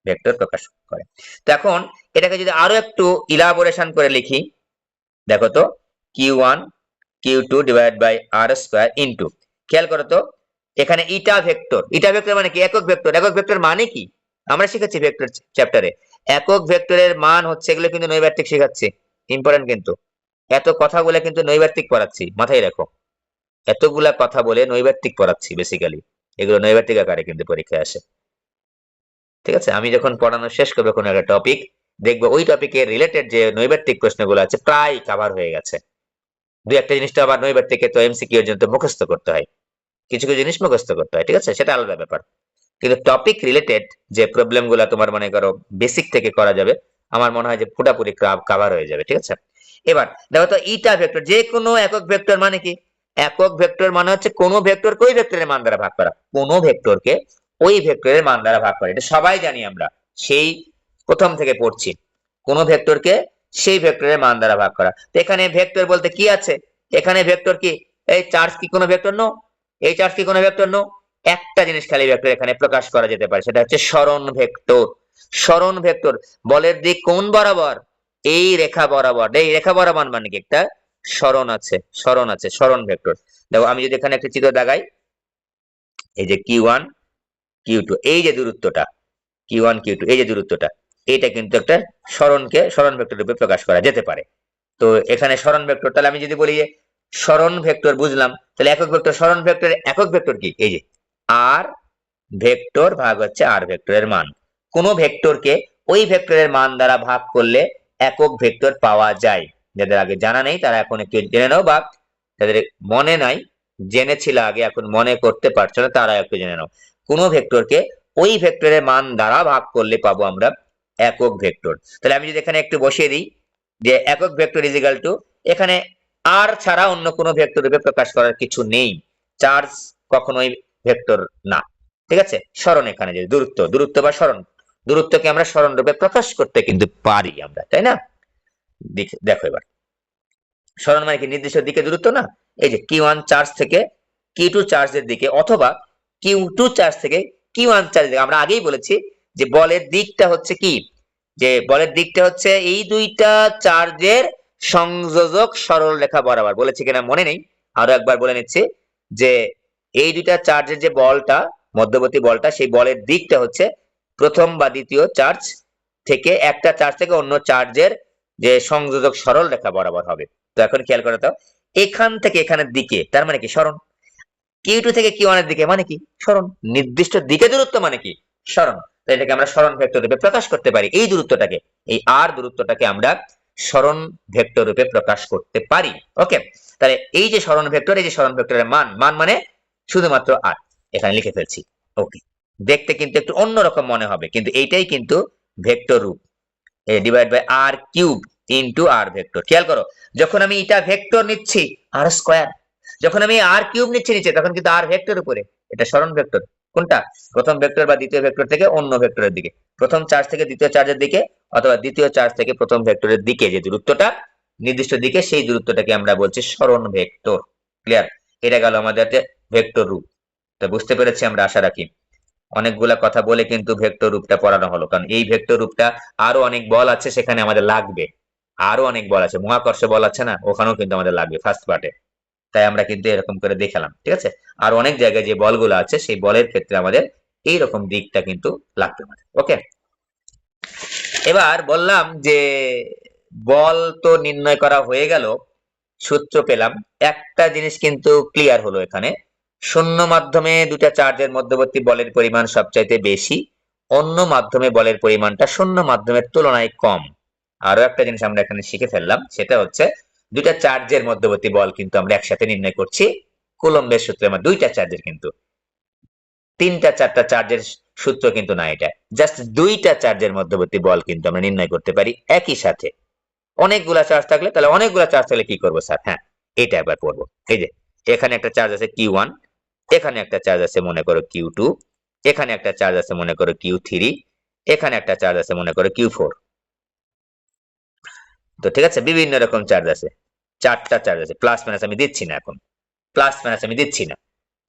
ভেক্টর প্রকাশ করে। তো এখন এটাকে যদি আরো একটু ইলাবোরেশন করে লিখি, দেখো তো Q1 Q2 divide by R square into, খেয়াল করো তো এখানে ইটা ভেক্টর, ইটা ভেক্টর মানে কি, একক ভেক্টর। একক ভেক্টর মানে কি আমরা শিখেছি ভেক্টর চ্যাপ্টারে, একক ভেক্টরের মান হচ্ছে, এগুলো কিন্তু নৈর্ব্যক্তিক শেখাচ্ছি, ইম্পর্টেন্ট কিন্তু। এত কথা বলে কিন্তু নৈর্ব্যক্তিক পড়াচ্ছি, মাথায় রাখো, এতগুলা কথা বলে নৈর্ব্যক্তিক পড়াচ্ছি বেসিক্যালি, এগুলো নৈর্ব্যক্তিক আকারে কিন্তু পরীক্ষায় আসে, ঠিক আছে। আমি যখন পড়ানো শেষ করবো কোনো একটা টপিক, দেখবো ওই টপিকের রিলেটেড যে নৈর্ব্যক্তিক প্রশ্নগুলো আছে প্রায় কভার হয়ে গেছে। দুই একটা জিনিসটা আবার নৈর্ব্যক্তিকে তো এমসিকিউ এর জন্য মুখস্থ করতে হয়, কিছু কিছু জিনিস মুখস্থ করতে হয়, ঠিক আছে, সেটা আলাদা ব্যাপার। কিন্তু টপিক রিলেটেড যে প্রবলেম গুলা তোমার মনে করো বেসিক থেকে করা যাবে, আমার মনে হয় যে পুরোপুরি কভার হয়ে যাবে, ঠিক আছে। এবার দেখো তো ইটা ভেক্টর, যে কোনো একক ভেক্টর মানে কি, একক ভেক্টর মানে হচ্ছে কোন ভেক্টরকে ওই ভেক্টরের মান দ্বারা ভাগ করা, কোন ভেক্টরকে ওই ভেক্টরের মান দ্বারা ভাগ করা, এটা সবাই জানি আমরা, সেই প্রথম থেকে পড়ছি, কোন ভেক্টরকে সেই ভেক্টরের মান দ্বারা ভাগ করা। তো এখানে ভেক্টর বলতে কি আছে, এখানে ভেক্টর কি, এই চার্জ কি কোনো ভেক্টর নো, এই চার্জ কি কোনো ভেক্টর নো, একটা জিনিস খালি ভেক্টর এখানে প্রকাশ করা যেতে পারে, সেটা হচ্ছে সরণ ভেক্টর। সরণ ভেক্টর বলের দিক কোন বরাবর? এই রেখা বরাবর। এই রেখা বরাবর মানে কি একটা সরণ আছে, সরণ আছে, সরণ ভেক্টর। দেখো আমি যদি এখানে একটা চিত্র দেখাই, এই যে Q1 Q2 এই যে দূরত্বটা, Q1 Q2 এই যে দূরত্বটা, এটা কিন্তু একটা সরণকে সরণ ভেক্টর রূপে প্রকাশ করা যেতে পারে। তো এখানে সরণ ভেক্টর, তাহলে আমি যদি বলি যে সরণ ভেক্টর বুঝলাম, তাহলে একক ভেক্টর, সরণ ভেক্টর একক ভেক্টর কি? এই যে আর ভেক্টর ভাগ হচ্ছে আর ভেক্টরের মান। কোন ভেক্টরকে ওই ভেক্টরের মান দ্বারা ভাগ করলে একক ভেক্টর পাওয়া যায়। যাদের আগে জানা নেই তারা এখন একটু জেনে নাও, বা যাদের মনে নাই, জেনেছিল আগে এখন মনে করতে পারছো না, তারা একটু জেনে নাও। কোন ভেক্টরকে ওই ভেক্টরের মান দ্বারা ভাগ করলে পাবো আমরা একক ভেক্টর। তাহলে আমি যদি এখানে একটু বসিয়ে দিই যে একক ভেক্টর ইজ ইকুয়াল টু, এখানে আর ছাড়া অন্য কোনো ভেক্টর রূপে প্রকাশ করার কিছু নেই। চার্জ কখনোই ভেক্টর না, ঠিক আছে। সরণ এখানে যে দূরত্ব, দূরত্ব বা সরণ, দূরত্বকে আমরা সরণ রূপে প্রকাশ করতে কিন্তু পারি আমরা, তাই না? দেখো এবার সরণ মানে কি? নির্দিষ্ট দিকে দূরত্ব না? এই যে Q1 চার্জ থেকে Q2 চার্জের দিকে, অথবা Q2 চার্জ থেকে Q1 চার্জের দিকে। আমরা আগেই বলেছি যে বলের দিকটা হচ্ছে কি, যে বলের দিকটা হচ্ছে এই দুইটা চার্জের সংযোজক সরল রেখা বরাবর। বলেছি কিনা মনে নেই, আরো একবার বলে নিচ্ছি যে এই দুইটা চার্জের যে বলটা, মধ্যবর্তী বলটা, সেই বলের দিকটা হচ্ছে প্রথম বা দ্বিতীয় চার্জ থেকে, একটা চার্জ থেকে অন্য চার্জের যে সংযোজক সরল রেখা বরাবর হবে। তো এখন খেয়াল করে দাও, এখান থেকে এখানের দিকে তার মানে কি? সরণ। Q2 থেকে Q1 এর দিকে মানে কি? সরণ। নির্দিষ্ট দিকে দূরত্ব মানে কি? সরণ। তো এটাকে আমরা সরণ ভেক্টর রূপে প্রকাশ করতে পারি। এই দূরত্বটাকে, এই আর দূরত্বটাকে আমরা সরণ ভেক্টর রূপে প্রকাশ করতে পারি। ওকে, তাহলে এই যে সরণ ভেক্টর, এই যে সরণ ভেক্টরের মান, মান মানে শুধুমাত্র আর, এখানে লিখে ফেলছি। ওকে, দেখতে কিন্তু একটু অন্যরকম মনে হবে, কিন্তু এইটাই কিন্তু ভেক্টর রূপ, divide by R cube into R vector. খেয়াল করো, যখন আমি এটা ভেক্টর নিচ্ছি আর স্কয়ার, যখন আমি আর কিউব নিচ্ছি নিচে, তখন কিন্তু আর ভেক্টর উপরে। এটা সরণ ভেক্টর। কোনটা? প্রথম ভেক্টর বা দ্বিতীয় ভেক্টর থেকে অন্য ভেক্টরের দিকে, প্রথম চার্জ থেকে দ্বিতীয় চার্জের দিকে, অথবা দ্বিতীয় চার্জ থেকে প্রথম ভেক্টরের দিকে যে দূরত্বটা নির্দিষ্ট দিকে, সেই দূরত্বটাকে আমরা বলছি সরণ ভেক্টর। ক্লিয়ার? এটা গেল আমাদের ভেক্টর রূপ। তো বুঝতে পেরেছি আমরা, আশা রাখি। অনেকগুলা কথা বলে কিন্তু ভেক্টর রূপটা পড়ানো হলো, কারণ এই ভেক্টর রূপটা আরো অনেক বল আছে সেখানে আমাদের লাগবে। আরো অনেক বল আছে, মহাকর্ষ বল আছে না, ওখানেও কিন্তু আমাদের লাগবে ফার্স্ট পার্টে। তাই আমরা কিন্তু এরকম করে দেখালাম, ঠিক আছে। আর অনেক জায়গায় যে বলগুলো আছে সেই বলের ক্ষেত্রে আমাদের এইরকম দিকটা কিন্তু লাগবে আমাদের। ওকে, এবার বললাম যে বল তো নির্ণয় করা হয়ে গেল, সূত্র পেলাম, একটা জিনিস কিন্তু ক্লিয়ার হলো এখানে। শূন্য মাধ্যমে দুটা চার্জের মধ্যবর্তী বলের পরিমাণ সবচাইতে বেশি, অন্য মাধ্যমে বলের পরিমাণটা শূন্য মাধ্যমের তুলনায় কম। আরো একটা জিনিস আমরা এখানে শিখে ফেললাম, সেটা হচ্ছে দুইটা চার্জের মধ্যবর্তী বল কিন্তু আমরা একসাথে নির্ণয় করছি কুলম্বের সূত্রে। আমার দুইটা চার্জের কিন্তু, তিনটা চারটা চার্জের সূত্র কিন্তু না, এটা জাস্ট দুইটা চার্জের মধ্যবর্তী বল কিন্তু আমরা নির্ণয় করতে পারি একই সাথে। অনেকগুলা চার্জ থাকলে, তাহলে অনেকগুলা চার্জ থাকলে কি করবো স্যার? হ্যাঁ, এটা একবার পড়বো। এই যে এখানে একটা চার্জ আছে Q1, এখানে একটা চার্জ আছে মনে করো Q2, এখানে একটা চার্জ আছে মনে করো Q3, এখানে একটা চার্জ আছে মনে করো Q4। তো ঠিক আছে, বিভিন্ন রকম চার্জ আছে, চারটা চার্জ আছে। প্লাস মাইনাস আমি দিচ্ছি না এখন, প্লাস মাইনাস আমি দিচ্ছি না,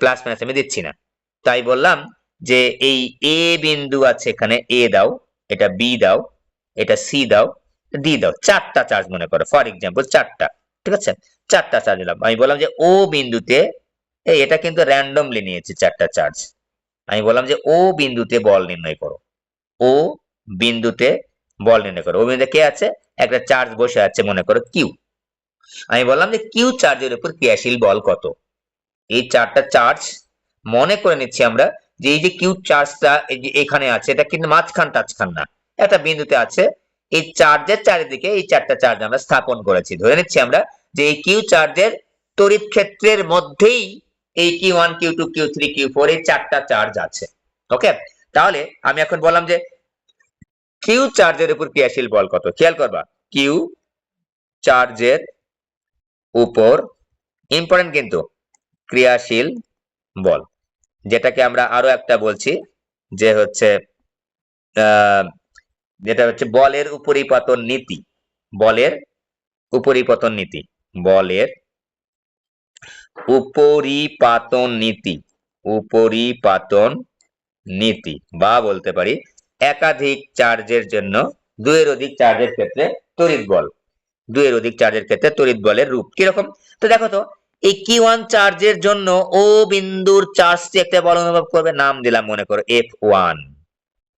প্লাস মাইনাস আমি দিচ্ছি না। তাই বললাম যে এই এ বিন্দু আছে, এখানে এ দাও, এটা বি দাও, এটা সি দাও, ডি দাও। চারটা চার্জ মনে করো, ফর এক্সাম্পল চারটা, ঠিক আছে। চারটা চার্জ দিলাম। আমি বললাম যে ও বিন্দুতে, এই এটা কিন্তু র্যান্ডমলি নিয়েছি চারটা চার্জ। আমি বললাম যে ও বিন্দুতে বল নির্ণয় করো, ও বিন্দুতে বল নির্ণয় করো। ও বিন্দুতে কে আছে? একটা চার্জ বসে আছে মনে করো কিউ। আমি বললাম যে কিউ চার্জের উপর ক্রিয়াশীল বল কত। এই চারটা চার্জ মনে করে নিচ্ছি আমরা যে এই যে কিউ চার্জটা এই যে এখানে আছে, এটা কিন্তু মাঝখান টাচখান না, একটা বিন্দুতে আছে। এই চার্জের চারিদিকে এই চারটা চার্জ আমরা স্থাপন করেছি। ধরে নিচ্ছি আমরা যে এই কিউ চার্জের তড়িৎ ক্ষেত্রের মধ্যেই এই Q1 Q2 Q3 Q4 এই চারটা চার্জ আছে। ওকে, তাহলে আমি এখন বললাম যে কিউ চার্জের উপর ক্রিয়াশীল বল কত। খেয়াল করবা, কিউ চার্জের উপর, ইম্পর্টেন্ট কিন্তু, ক্রিয়াশীল বল, যেটাকে আমরা আরো একটা বলছি যে হচ্ছে যেটা হচ্ছে বলের উপরিপতন নীতি। বলের উপরিপতন নীতি, বলের উপরিপাতন নীতি। উপরিপাতন নীতি, বা বলতে পারি একাধিক চার্জের জন্য দুইয়ের অধিক চার্জের ক্ষেত্রে তড়িৎ বল, দুইয়ের অধিক চার্জের ক্ষেত্রে তড়িৎ বলের রূপ কিরকম। তো দেখো তো, এই Q1 চার্জের জন্য ও বিন্দুর চার্জটি একটা বল অনুভব করবে, নাম দিলাম মনে করো F1,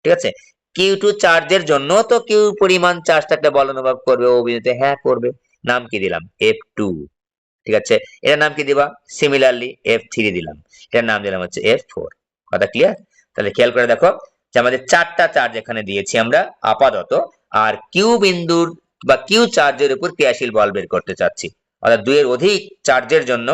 ঠিক আছে। Q2 চার্জের জন্য তো Q পরিমাণ চার্জটা একটা বল অনুভব করবে ও বিন্দুতে, হ্যাঁ করবে, নাম কি দিলাম F2, ঠিক আছে। এটার নাম কি দিবা, সিমিলারলি F3 দিলাম, এটার নাম দিলাম হচ্ছে F4। কথা ক্লিয়ার? তাহলে খেয়াল করে দেখো যে আমাদের চারটা চার্জ এখানে দিয়েছি আমরা আপাতত, আর কিউ বিন্দুর বা কিউ চার্জের উপর ক্রিয়াশীল বল বের করতে চাচ্ছি, অর্থাৎ দুইয়ের অধিক চার্জের জন্য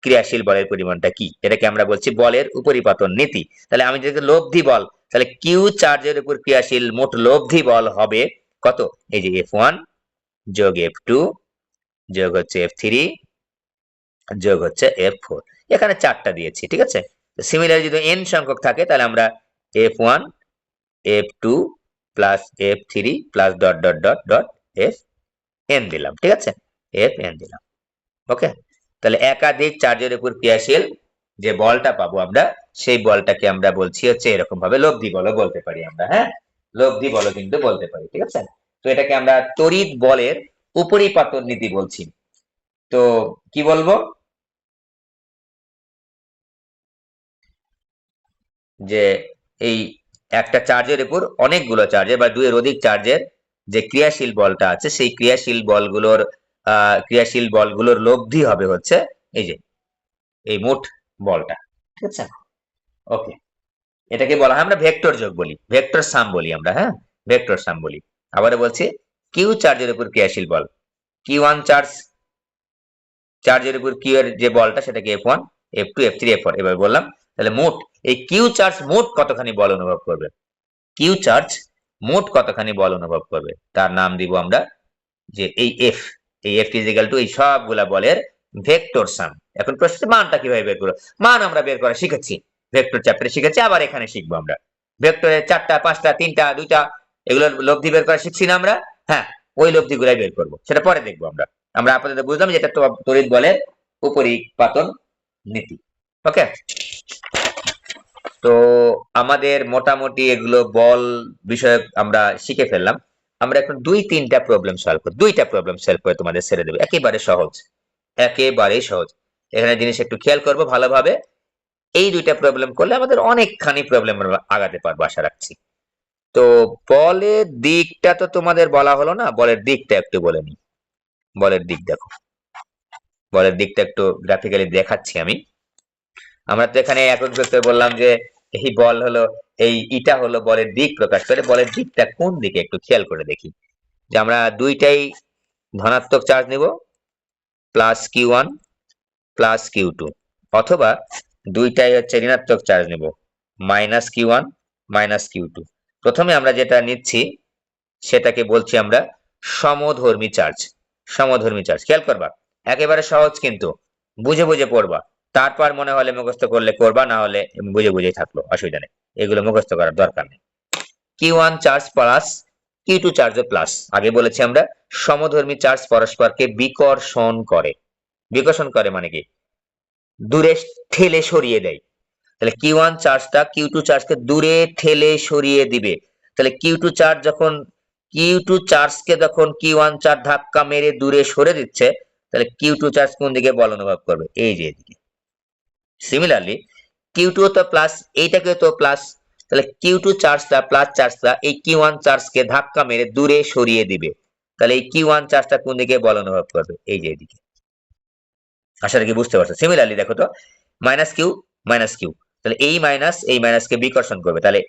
ক্রিয়াশীল বলের পরিমাণটা কি, এটাকে আমরা বলছি বলের উপরিপাতন নীতি। তাহলে আমি যদি লব্ধি বল, তাহলে কিউ চার্জের উপর ক্রিয়াশীল মোট লব্ধি বল হবে কত, এই যে F1 যোগ F2 যোগ হচ্ছে F3 যোগ হচ্ছে F4, এখানে চারটা দিয়েছি, ঠিক আছে। সিমিলার যদি n সংখ্যক থাকে তাহলে আমরা F1 F2 plus F3 plus dot dot dot dot Fn দিলাম, ঠিক আছে, Fn দিলাম। ওকে, তাহলে একাধিক চার্জের উপর ক্রিয়াশীল যে বলটা পাবো আমরা, সেই বলটাকে আমরা বলছি হচ্ছে এরকম ভাবে লব্ধি বলও বলতে পারি আমরা, হ্যাঁ, লব্ধি বলও কিন্তু বলতে পারি, ঠিক আছে। তো এটাকে আমরা তড়িৎ বলের উপরিপাতন নীতি বলছি। তো কি বলবো, যে এই একটা চার্জের উপর অনেকগুলো চার্জের বা দুইয়ের অধিক চার্জের যে ক্রিয়াশীল বলটা আছে, সেই ক্রিয়াশীল বলগুলোর লব্ধি হবে হচ্ছে এই যে এই মোট বলটা, ঠিক আছে। ওকে, এটাকে বলা হয় আমরা ভেক্টর যোগ বলি, ভেক্টর সাম বলি আমরা, হ্যাঁ, ভেক্টর সাম বলি। আবারও বলছি, কিউ চার্জের উপর ক্রিয়াশীল বল, Q1 চার্জের উপর কিউ এর যে বলটা সেটাকে F1 F2 F3 F4 এবার বললাম। তাহলে মোট এই কিউ চার্জ মোট কতখানি বল অনুভব করবে, কিউ চার্জ মোট কতখানি বল অনুভব করবে, তার নাম দিব আমরা যে এই F, এই F ইজিক্যাল টু এই সবগুলা বলের ভেক্টর সাম। এখন প্রশ্ন, মানটা কিভাবে বের করবো, মান আমরা বের করা শিখেছি, ভেক্টর চ্যাপ্টারে শিখেছি, আবার এখানে শিখবো আমরা। ভেক্টরের চারটা পাঁচটা তিনটা দুইটা এগুলোর লব্ধি বের করা শিখছি না আমরা, হ্যাঁ, ওই লব্ধি গুলাই বের করবো, সেটা পরে দেখবো আমরা। আমরা আপাতত বুঝলাম যে এটা তড়িৎ বলের উপরিপাতন নীতি। ওকে, তো আমাদের মোটামুটি এগুলো বল বিষয়ক আমরা শিখে ফেললাম। আমরা এখন দুইটা প্রবলেম সলভ করে তোমাদের ছেড়ে দেবো, একেবারে সহজ, একেবারেই সহজ। এখানে জিনিস একটু খেয়াল করবো ভালোভাবে, এই দুইটা প্রবলেম করলে আমাদের অনেকখানি প্রবলেম আগাতে পারবো আশা রাখছি। তো বলের দিকটা তো তোমাদের বলা হলো না, বলের দিকটা একটু বলে নি। বলের দিক দেখো, বলের দিকটা একটু গ্রাফিক্যালি দেখাচ্ছি আমি। আমরা তো এখানে একক ভেক্টর বললাম যে এই বল হলো, এই ইটা হলো বলের দিক প্রকাশ করে, বলের দিকটা কোন দিকে একটু খেয়াল করে দেখি। যে আমরা দুইটাই ধনাত্মক চার্জ নিব, প্লাস Q1 প্লাস Q2, অথবা দুইটাই হচ্ছে ঋণাত্মক চার্জ নিব, মাইনাস Q1 মাইনাস Q2। প্রথমে আমরা যেটা নিচ্ছি সেটাকে বলছি আমরা সমধর্মী চার্জ। সমধর্মী চার্জ খেয়াল করবা, একেবারে সহজ কিন্তু, বুঝে বুঝে পড়বা, তারপর মনে হলে মুখস্থ করলে করবা, না হলে বুঝে বুঝেই থাকলো, অসুবিধা নেই, এগুলো মুখস্থ করার দরকার নেই। Q1 charge plus Q2 charge plus, আগে বলেছি আমরা সমধর্মী চার্জ পরস্পরকে বিকর্ষণ করে। বিকর্ষণ করে মানে কি, দূরে ঠেলে সরিয়ে দেয়। তাহলে Q1 চার্জটা Q2 চার্জকে দূরে ঠেলে সরিয়ে দিবে। তাহলে Q2 চার্জকে যখন Q1 চার্জ ধাক্কা মেরে দূরে সরে দিচ্ছে, তাহলে Q2 চার্জ কোন দিকে বল অনুভব করবে, এই যে এদিকে। সিমিলারলি Q2 তো প্লাস, এইটাকে তো প্লাস, তাহলে Q2 চার্জটা প্লাস চার্জটা এই Q1 চার্জকে ধাক্কা মেরে দূরে সরিয়ে দিবে। তাহলে এই Q1 চার্জটা কোন দিকে বল অনুভব করবে, এই যে এদিকে। আশা রাখি বুঝতে পারছো। সিমিলারলি দেখো তো, মাইনাস কিউ, তাহলে এই মাইনাসকে বিকর্ষণ করবে, তাহলে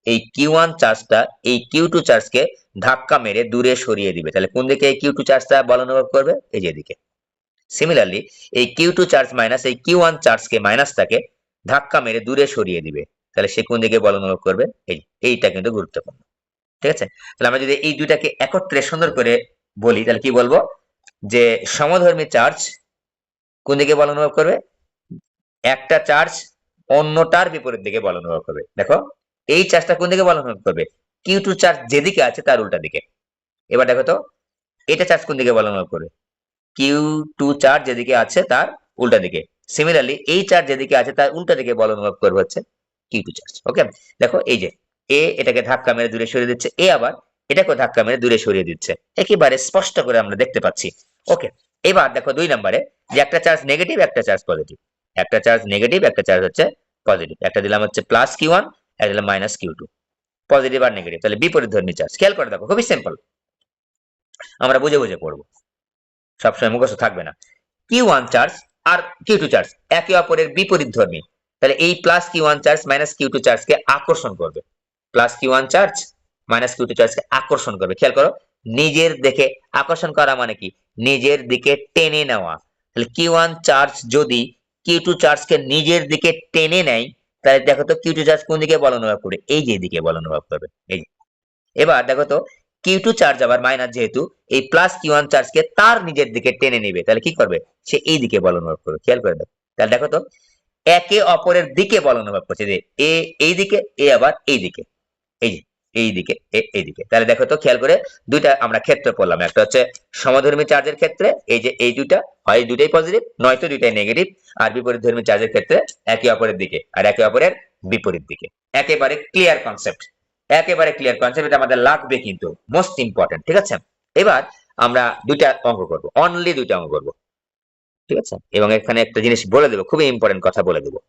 এই Q1 চার্জটা এই Q2 চার্জকে ধাক্কা মেরে দূরে সরিয়ে দিবে। তাহলে কোন দিকে এই Q2 চার্জটা বল অনুভব করবে, এই যে এদিকে। সিমিলারলি এই Q2 চার্জ মাইনাস এই Q1 চার্জকে মাইনাসটাকে ধাক্কা মেরে দূরে সরিয়ে দিবে। তাহলে সে কোন দিকে বল অনুভব করবে, এইটা কিন্তু গুরুত্বপূর্ণ, ঠিক আছে। তাহলে আমরা যদি এই দুইটাকে একত্রে সুন্দর করে বলি, তাহলে কি বলবো, যে সমধর্মী চার্জ কোন দিকে বল অনুভব করবে, একটা চার্জ অন্যটার বিপরীত দিকে বল অনুভব করবে। দেখো এই চার্জটা কোন দিকে বল অনুভব করবে, Q2 চার্জ যেদিকে আছে তার উল্টা দিকে। এবার দেখো তো, এটা চার্জ কোন দিকে বল অনুভব করবে, Q2 চার্জ যেদিকে আছে তার উল্টা দিকে। সিমিলারলি এই চার্জ যেদিকে আছে তার উল্টা দিকে বল অনুভব করবে হচ্ছে কিউ টু চার্জ। ওকে, দেখো এই যে এ এটাকে ধাক্কা মেরে দূরে সরিয়ে দিচ্ছে, এ আবার এটাকে ধাক্কা মেরে দূরে সরিয়ে দিচ্ছে, একেবারে স্পষ্ট করে আমরা দেখতে পাচ্ছি। ওকে, এবার দেখো 2 নম্বরে যে একটা চার্জ নেগেটিভ একটা চার্জ পজিটিভ, একটা চার্জ নেগেটিভ একটা চার্জ হচ্ছে পজিটিভ, একটা দিলাম হচ্ছে প্লাস কিউ ওয়ান, একটা দিলাম মাইনাস কিউ টু, পজিটিভ আর নেগেটিভ, তাহলে বিপরীতধর্মী চার্জ। খেয়াল করে দেখো, খুবই সিম্পল, আমরা বুঝে বুঝে পড়বো, সবসময় মুখস্থ থাকবে না। কিউ ওয়ান চার্জ আর কিউ টু চার্জ একে অপরের বিপরীত ধর্মী, তাহলে এই plus Q one charge minus Q two চার্জকে আকর্ষণ করবে, plus Q one charge minus Q two চার্জকে আকর্ষণ করবে। খেয়াল করো, নিজের দিকে আকর্ষণ করা মানে কি, নিজের দিকে টেনে নেওয়া। তাহলে কিউ ওয়ান চার্জ যদি কিউ টু চার্জকে নিজের দিকে টেনে নেয়, তাহলে দেখো তো কিউ টু চার্জ কোন দিকে বল অনুভব করবে, এই যে দিকে বল অনুভব করবে, এই। এবার দেখো তো কিউ টু চার্জ আবার মাইনাস, যেহেতু এই প্লাস কিউ ওয়ান চার্জকে তার নিজের দিকে টেনে নেবে, তাহলে কি করবে, সে এই দিকে বল অনুভব করবে। খেয়াল করে দেখো, তাহলে দেখো তো একে অপরের দিকে বল অনুভব করছে, যে এ এই দিকে, এ আবার এই দিকে, এই যে এই দিকে, এই দিকে। তাহলে দেখো তো খেয়াল করে দুইটা আমরা ক্ষেত্র পড়লাম, একটা হচ্ছে সমধর্মী চার্জের ক্ষেত্রে এই যে এই দুইটা হয় দুইটাই পজিটিভ নয়তো দুইটাই নেগেটিভ, আর বিপরীত ধর্মী চার্জের ক্ষেত্রে একে অপরের দিকে আর একে অপরের বিপরীত দিকে। একেবারে ক্লিয়ার কনসেপ্ট, একেবারে ক্লিয়ার কনসেপ্ট, এটা আমাদের লাগবে কিন্তু মোস্ট ইম্পর্টেন্ট। ঠিক আছে, এবার আমরা দুইটা অঙ্ক করব, অনলি দুইটা অঙ্ক করব। ঠিক আছে, এবং এখানে একটা জিনিস বলে দেবো, খুবই ইম্পর্টেন্ট কথা বলে দেবো।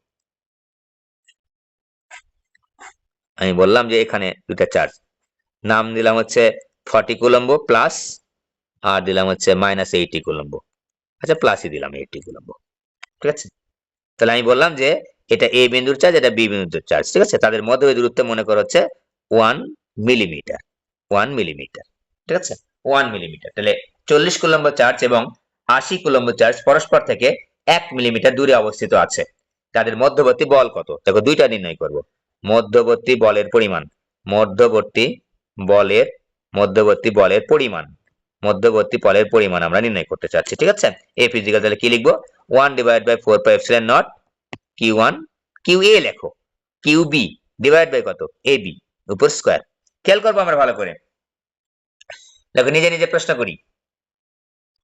আমি বললাম যে এখানে দুইটা চার্জ, নাম দিলাম হচ্ছে 40 কুলম্ব প্লাস, আর দিলাম হচ্ছে মাইনাস 80 কুলম্ব। আচ্ছা, প্লাসই দিলাম 80 কুলম্ব। ঠিক আছে, তাহলে আমি বললাম যে এটা এ বিন্দুর চার্জ, এটা বি বিন্দুর চার্জ। ঠিক আছে, তাদের মধ্যে দূরত্ব মনে করো হচ্ছে 1 মিলিমিটার, 1 মিলিমিটার। ঠিক আছে, 1 মিলিমিটার। তাহলে 40 কুলম্ব চার্জ এবং 80 কুলম্ব চার্জ পরস্পর থেকে 1 মিলিমিটার দূরে অবস্থিত আছে। তাদের মধ্যবর্তী বল কত, দেখো দুইটা নির্ণয় করব। মধ্যবর্তী বলের পরিমাণ, মধ্যবর্তী বলের মধ্যবর্তী বলের পরিমাণ, মধ্যবর্তী বলের পরিমাণ আমরা নির্ণয় করতে চাচ্ছি। ঠিক আছে, এ ফিজিক্যাল, তাহলে কি লিখবো, 1 divide by 4 pi epsilon nought Q one, Q A লেখো, কিউ বি ডিভাইড বাই কত, এ বি উপর স্কোয়ার। খেয়াল করবো আমরা ভালো করে, দেখো নিজে নিজে প্রশ্ন করি,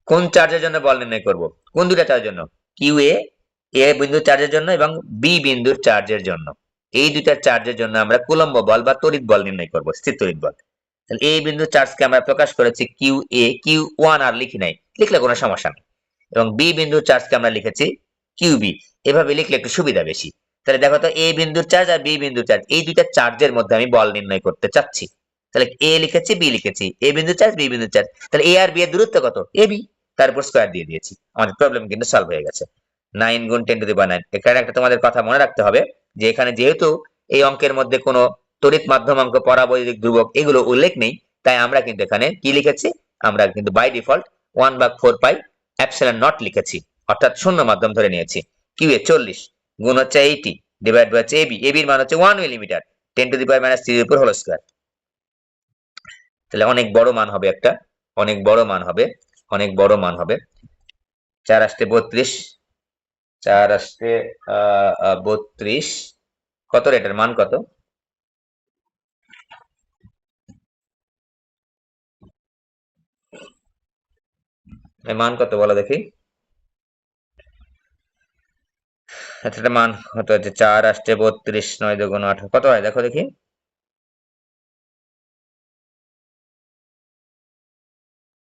কোন চার্জের জন্য বল নির্ণয় করব, কোন দুটা চার্জের জন্য, কিউ এ, এ বিন্দু চার্জের জন্য এবং বি বিন্দুর চার্জের জন্য। এই দুইটা চার্জের জন্য আমরা কুলম্ব বল বা তড়িৎ বল নির্ণয় করব, স্থির তড়িৎ বল। তাহলে এই বিন্দুর চার্জকে আমরা প্রকাশ করেছি কিউ এ, কিউ ওয়ান আর লিখি নাই, লিখলে কোনো সমস্যা নেই। এবং বি বিন্দুর চার্জকে আমরা লিখেছি কিউ বি, এভাবে লিখলে একটু সুবিধা বেশি। তাহলে দেখো তো এ বিন্দুর চার্জ আর বি বিন্দুর চার্জ, এই দুইটা চার্জের মধ্যে আমি বল নির্ণয় করতে চাচ্ছি। তাহলে এ লিখেছি, বি লিখেছি, এ বিন্দুর চার্জ, বি বিন্দুর চার্জ। তাহলে এ আর বি এর দূরত্ব কত, এ বি, তারপর স্কোয়ার দিয়ে দিয়েছি, আমাদের প্রবলেম কিন্তু সলভ হয়ে গেছে। 9 গুণ 10 টু দি পাওয়ার 9। এখানে একটা তোমাদের কথা মনে রাখতে হবে, যে এখানে যেহেতু এই অঙ্কের মধ্যে কোনো তড়িৎ মাধ্যমাঙ্ক, পরাবৈদ্যুতিক ধ্রুবক এগুলো উল্লেখ নেই, তাই আমরা কিন্তু এখানে কি লিখেছি, আমরা কিন্তু by default 1/4 pi epsilon nought লিখেছি, অর্থাৎ শূন্য মাধ্যম ধরে নিয়েছি। কিউ এ 40 গুণ হচ্ছে 80 ডিভাইড বাই হচ্ছে এবি, এবির মান হচ্ছে 1 মিলিমিটার, 10 টু দি পাওয়ার -3 এর উপর হোল স্কয়ার। তাহলে অনেক বড় মান হবে, একটা অনেক বড় মান হবে, অনেক বড় মান হবে। 4 আসতে 32, 4 আসতে 32, কত রে এটার মান কত, মান কত বলো দেখি। আচ্ছা, এটা মান কত হচ্ছে, 4 আসতে 32, 9 দুগুণ 18, কত হয় দেখো দেখি।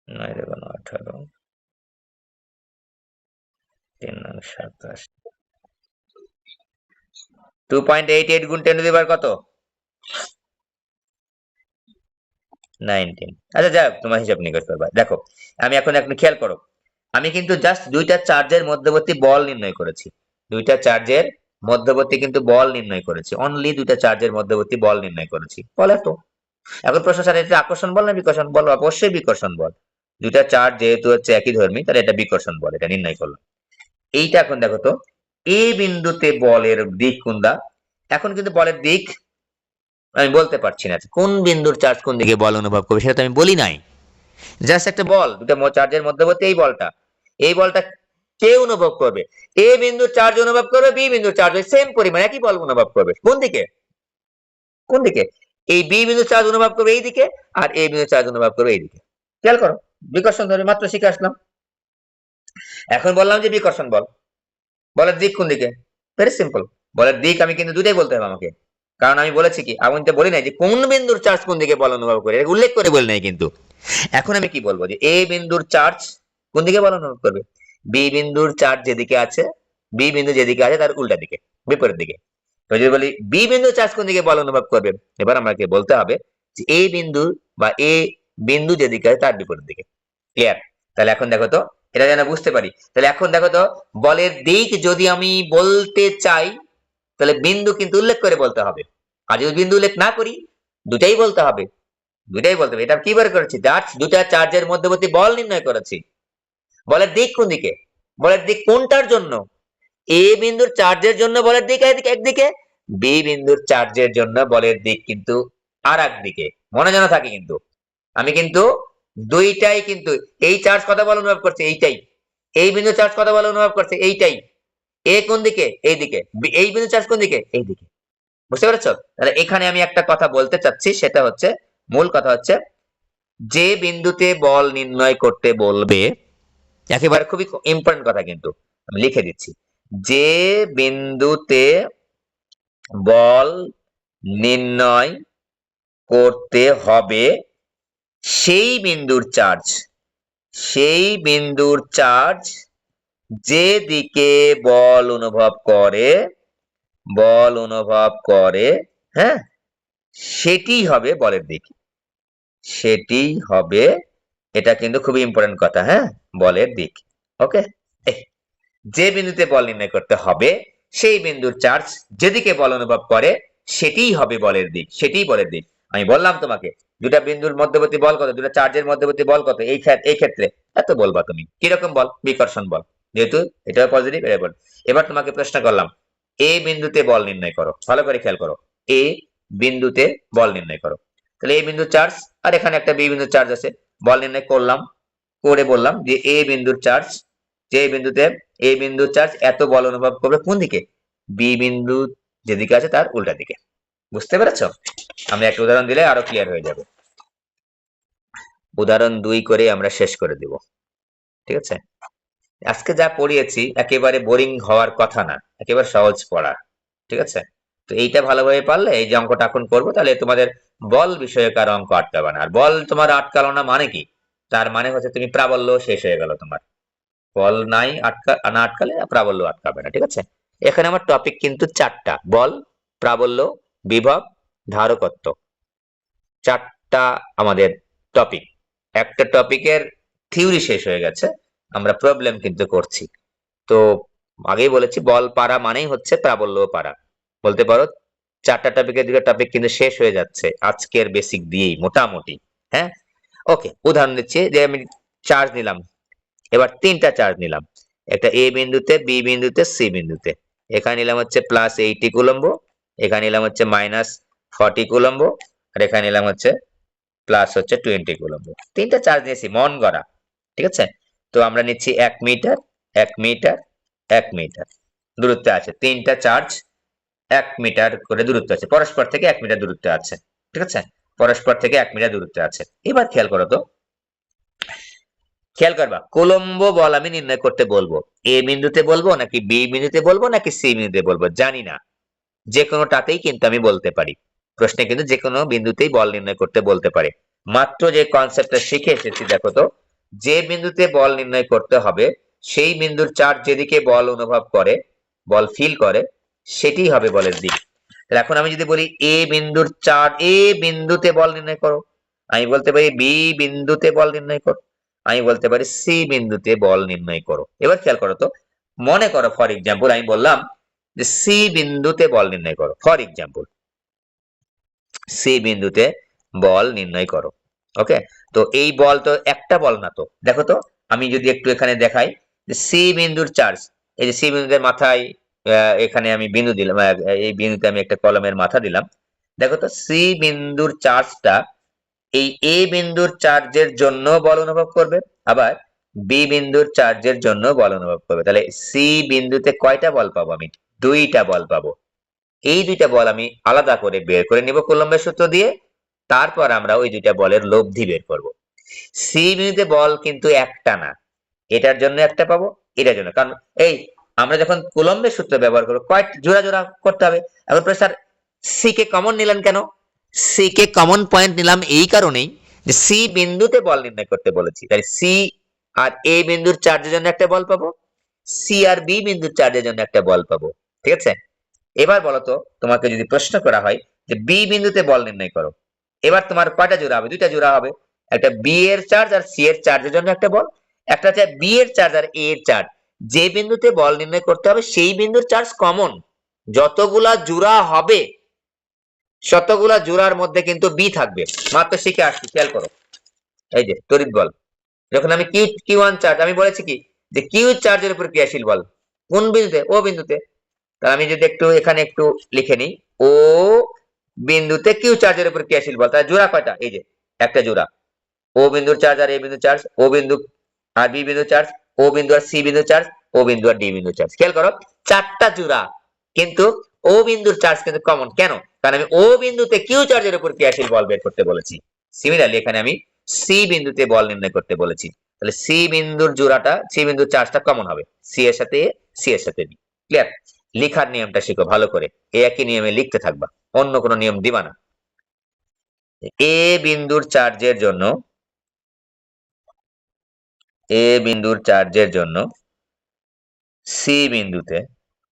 9 দুগুণ 18, 3 9 27, 2.88 গুণ 10 টু দি পাওয়ার কত, 19। আচ্ছা যাক, তোমার হিসাব নিকাশ করবা। দেখো আমি এখন আপনি খেয়াল করো, আমি কিন্তু জাস্ট দুইটা চার্জের মধ্যবর্তী বল নির্ণয় করেছি, দুইটা চার্জের মধ্যবর্তী কিন্তু বল নির্ণয় করেছি, অনলি দুইটা চার্জের মধ্যবর্তী বল নির্ণয় করেছি, বল এত। এখন প্রশ্ন, স্যার এটা আকর্ষণ বল না বিকর্ষণ বল, অবশ্যই বিকর্ষণ বল। দুইটা চার্জ যেহেতু হচ্ছে একই ধর্মী, তাহলে এটা বিকর্ষণ বল, এটা নির্ণয় করলাম। এইটা এখন দেখো তো, এ বিন্দুতে বলের দিক কোনটা, এখন কিন্তু বলের দিক আমি বলতে পারছি না, কোন বিন্দুর চার্জ কোন দিকে বল অনুভব করবে সেটা তো আমি বলি নাই। জাস্ট একটা বল, দুটো চার্জের মধ্যবর্তী এই বলটা, এই বলটা কে অনুভব করবে, এ বিন্দুর চার্জ অনুভব করবে, বি বিন্দুর চার্জ সেম পরিমাণ একই বল অনুভব করবে, কোন দিকে, কোন দিকে, এই বি বিন্দুর চার্জ অনুভব করবে এই দিকে, আর এ বিন্দুর চার্জ অনুভব করবে এই দিকে। খেয়াল করো, বিকর্ষণ ধর্মী মাত্র শিখে আসলাম, এখন বললাম যে বিকর্ষণ বল, বলের দিক কোন দিকে? ভেরি সিম্পল, বলের দিক আমি কিন্তু দুটাই বলতে হবে আমাকে, কারণ আমি বলেছি কি, আমি তো বলি নাই যে কোন বিন্দুর চার্জ কোন দিকে বল অনুভব করে, উল্লেখ করে বলি নাই কিন্তু। এখন আমি কি বলবো যে এ বিন্দুর চার্জ কোন দিকে বল অনুভব করবে? বি বিন্দুর চার্জ যেদিকে আছে, বি বিন্দু যেদিকে আছে তার উল্টা দিকে, বিপরীত দিকে। তো যদি বলি বি বিন্দু চার্জ কোন দিকে বল অনুভব করবে, এবার আমাকে বলতে হবে যে এ বিন্দু বা এ বিন্দু যেদিকে আছে তার বিপরীত দিকে। ক্লিয়ার? তাহলে এখন দেখো তো, এটা যেন বুঝতে পারি, তাহলে এখন দেখো তো, বলের দিক যদি আমি বলতে চাই তাহলে বিন্দু কিন্তু উল্লেখ করে বলতে হবে, আর যদি বিন্দু উল্লেখ না করি দুটাই বলতে হবে, দুটাই বলতে হবে। এটা কি বের করেছি? দুটা চার্জের মধ্যবর্তী বল নির্ণয় করেছি। বলের দিক কোন দিকে? বলের দিক কোনটার জন্য? এ বিন্দুর চার্জের জন্য বলের দিক একদিকে, বি বিন্দুর চার্জের জন্য বলের দিক কিন্তু আর একদিকে। মনে যেন থাকে কিন্তু, আমি কিন্তু দুইটাই কিন্তু, এই চার্জ কত বল অনুভব করছে? এইটাই। এই বিন্দু চার্জ কত বল অনুভব করছে? এইটাই। এ কোন দিকে? এই দিকে। এই বিন্দু চার্জ কোন দিকে? এই দিকে। বুঝতে পেরেছো? তাহলে এখানে আমি একটা কথা বলতে চাচ্ছি, সেটা হচ্ছে, মূল কথা হচ্ছে, যে বিন্দুতে বল নির্ণয় করতে বলবে, একেবারে খুবই ইম্পর্টেন্ট কথা কিন্তু আমি লিখে দিচ্ছি, যে বিন্দুতে বল নির্ণয় করতে হবে সেই বিন্দুর চার্জ, সেই বিন্দুর চার্জ যে দিকে বল অনুভব করে, বল অনুভব করে, হ্যাঁ, সেটি হবে বলের দিক, সেটি হবে, এটা কিন্তু খুবই ইম্পর্টেন্ট কথা, হ্যাঁ, বলের দিক। ওকে, যে বিন্দুতে বল নির্ণয় করতে হবে সেই বিন্দুর চার্জ যেদিকে বল অনুভব করে সেটিই হবে বলের দিক, সেটিই বলের দিক। আমি বললাম তোমাকে দুটা বিন্দুর মধ্যবর্তী বল কত, দুটা চার্জের মধ্যবর্তী বল কত, এই ক্ষেত্রে এত বলবা তুমি কিরকম বল? বিকর্ষণ বল, যেহেতু এটাও পজিটিভ এটা বল। এবার তোমাকে প্রশ্ন করলাম, এ বিন্দুতে বল নির্ণয় করো, ভালো করে খেয়াল করো, এ বিন্দুতে বল নির্ণয় করো। তাহলে এই বিন্দুর চার্জ, আর এখানে একটা বি বিন্দুর চার্জ আছে, বল নির্ণয় করলাম, করে বললাম যে এ বিন্দুর চার্জ, যে বিন্দুতে এ বিন্দুর চার্জ এত বল অনুভব করবে কোন দিকে? বি বিন্দু যেদিকে আছে তার উল্টা দিকে। বুঝতে পেরেছো? আমরা একটা উদাহরণ দিলে আরো ক্লিয়ার হয়ে যাবে। উদাহরণ 2 করে আমরা শেষ করে দিব। ঠিক আছে? আজকে যা পড়িয়েছি একেবারে বোরিং হওয়ার কথা না, একেবারে সহজ পড়া। ঠিক আছে? তো এইটা ভালোভাবে পারলে, এই যে অঙ্কটা এখন করবো, তাহলে তোমাদের বল বিষয়ক আর অঙ্ক আটকাবে না। আর বল তোমার আটকালো না মানে কি? তার মানে হচ্ছে তুমি প্রাবল্য শেষ হয়ে গেল তোমার। বল নাই না আটকালে প্রাবল্য আটকাবে না। ঠিক আছে? এখানে আমার টপিক কিন্তু চারটা: বল, প্রাবল্য, বিভব, ধারকত্ব। চারটা আমাদের টপিক। একটা টপিকের থিওরি শেষ হয়ে গেছে, আমরা প্রবলেম কিন্তু করছি। তো আগেই বলেছি বল পারা মানেই হচ্ছে প্রাবল্য পারা। বলতে পারো চারটা টপিকের দুটো টপিক কিন্তু শেষ হয়ে যাচ্ছে আজকের বেসিক দিয়েই মোটামুটি। হ্যাঁ, ওকে, উদাহরণ দিচ্ছি, যে আমি চার্জ নিলাম, এবার তিনটা চার্জ নিলাম, একটা এ বিন্দুতে, বি বিন্দুতে, সি বিন্দুতে। এখানে নিলাম হচ্ছে +80 কুলম্ব, এখানে নিলাম হচ্ছে -40 কুলম্ব, আর এখানে নিলাম হচ্ছে +20 কুলম্ব। তিনটা চার্জ নিয়েছি মন গড়া। ঠিক আছে? তো আমরা নিচ্ছি 1 মিটার, 1 মিটার, 1 মিটার দূরত্বে আছে। তিনটা চার্জ 1 মিটার করে দূরত্ব আছে, পরস্পর থেকে 1 মিটার দূরত্বে আছে। ঠিক আছে? পরস্পর থেকে 1 মিটার দূরত্বে আছে। এবার খেয়াল করো তো, খেয়াল করবা, কুলম্ব বল আমি নির্ণয় করতে বলবো, এ বিন্দুতে বলবো নাকি বি বিন্দুতে বলবো নাকি সি বিন্দুতে বলবো জানি না, যে কোনোটাতেই কিন্তু আমি বলতে পারি। প্রশ্নে কিন্তু যে কোনো বিন্দুতেই বল নির্ণয় করতে বলতে পারে। মাত্র যে কনসেপ্টটা শিখে এসেছি দেখো তো, যে বিন্দুতে বল নির্ণয় করতে হবে সেই বিন্দুর চার্জ যেদিকে বল অনুভব করে, বল ফিল করে, সেটি হবে বলের দিক। তাহলে এখন আমি যদি বলি এ বিন্দুর চার্জ, এ বিন্দুতে বল নির্ণয় করো, আমি বলতে পারি বি বিন্দুতে বল নির্ণয় করো, আমি বলতে পারি সি বিন্দুতে বল নির্ণয় করো। এবার খেয়াল করো তো, মনে করো ফর এক্সাম্পল আমি বললাম যে সি বিন্দুতে বল নির্ণয় করো, ফর এক্সাম্পল সি বিন্দুতে বল নির্ণয় করো। ওকে, তো এই বল তো একটা বল না, তো দেখো তো, আমি যদি একটু এখানে দেখাই যে সি বিন্দুর চার্জ, এই যে সি বিন্দুর মাথায় এখানে আমি বিন্দু দিলাম, এই বিন্দুতে আমি একটা কলমের মাথা দিলাম। দেখো তো সি বিন্দুর চার্জটা এই এ বিন্দুর চার্জের জন্য বল অনুভব করবে, আবার বি বিন্দুর চার্জের জন্য বল অনুভব করবে। তাহলে সি বিন্দুতে কয়টা বল পাবো? আমি দুইটা বল পাবো। এই দুইটা বল আমি আলাদা করে বের করে নিব কুলম্বের সূত্র দিয়ে, তারপর আমরা ওই দুইটা বলের লব্ধি বের করব। সি বিন্দুতে বল কিন্তু একটা না, এটার জন্য একটা পাবো, এটার জন্য, কারণ এই আমরা যখন কুলম্বের সূত্র ব্যবহার করবো কয়েক জোড়া জোড়া করতে হবে। এখন স্যার সি কে কমন নিলেন কেন? সি কে কমন পয়েন্ট নিলাম এই কারণেই যে সি বিন্দুতে বল নির্ণয় করতে বলেছি, তাই সি আর এ বিন্দুর চার্জের জন্য একটা বল পাবো, সি আর বি বিন্দুর চার্জের জন্য একটা বল পাবো। ঠিক আছে, এবার বলতো তোমাকে যদি প্রশ্ন করা হয় যে বি বিন্দুতে বল নির্ণয় করো, এবার তোমার কয়টা জোড়া হবে? দুইটা জোড়া হবে, একটা বি এর চার্জ আর সি এর চার্জের জন্য একটা বল, একটা হচ্ছে বি এর চার্জ আর এ এর চার্জ। যে বিন্দুতে বল নির্ণয় করতে হবে সেই বিন্দুর চার্জ কমন, যতগুলা জোড়া হবে শতগুলা জোড়ার মধ্যে কিন্তু বি থাকবে। মাত্র শিখে আসছি, খেয়াল করো। এই যে তড়িৎ বল, যখন আমি কিউ কিউ ওয়ান চার্জ, আমি বলেছি কি যে কিউ চার্জের উপর ক্রিয়াশীল বল কোন বিন্দুতে? ও বিন্দুতে। তাহলে আমি যদি একটু এখানে একটু লিখে নিই, ও বিন্দুতে কিউ চার্জের উপর ক্রিয়াশীল বল, তাহলে জোড়া কয়টা? এই যে একটা জোড়া, ও বিন্দুর চার্জ আর এ বিন্দু চার্জ, ও বিন্দু আর বি বিন্দু চার্জ, ও বিন্দু আর সি বিন্দু চার্জ, ও বিন্দু আর ডি বিন্দু চার্জ। খেয়াল করো, চারটা জোড়া, কিন্তু ও বিন্দুর চার্জ কিন্তু কমন। কেন? কারণ আমি ও বিন্দুতে কিউ চার্জের উপর ক্রিয়াশীল বল বের করতে বলেছি। সিমিলারলি এখানে আমি সি বিন্দুতে বল নির্ণয় করতে বলেছি, তাহলে সি বিন্দুর জোড়াটা, সি বিন্দুর চার্জটা কমন হবে, সি এর সাথে এ, সি এর সাথে বি। ক্লিয়ার? লেখার নিয়মটা শিখো ভালো করে, একই নিয়মে লিখতে থাকবা, অন্য কোনো নিয়ম দিবা না। এ বিন্দুর চার্জের জন্য, এ বিন্দুর চার্জের জন্য সি বিন্দুতে,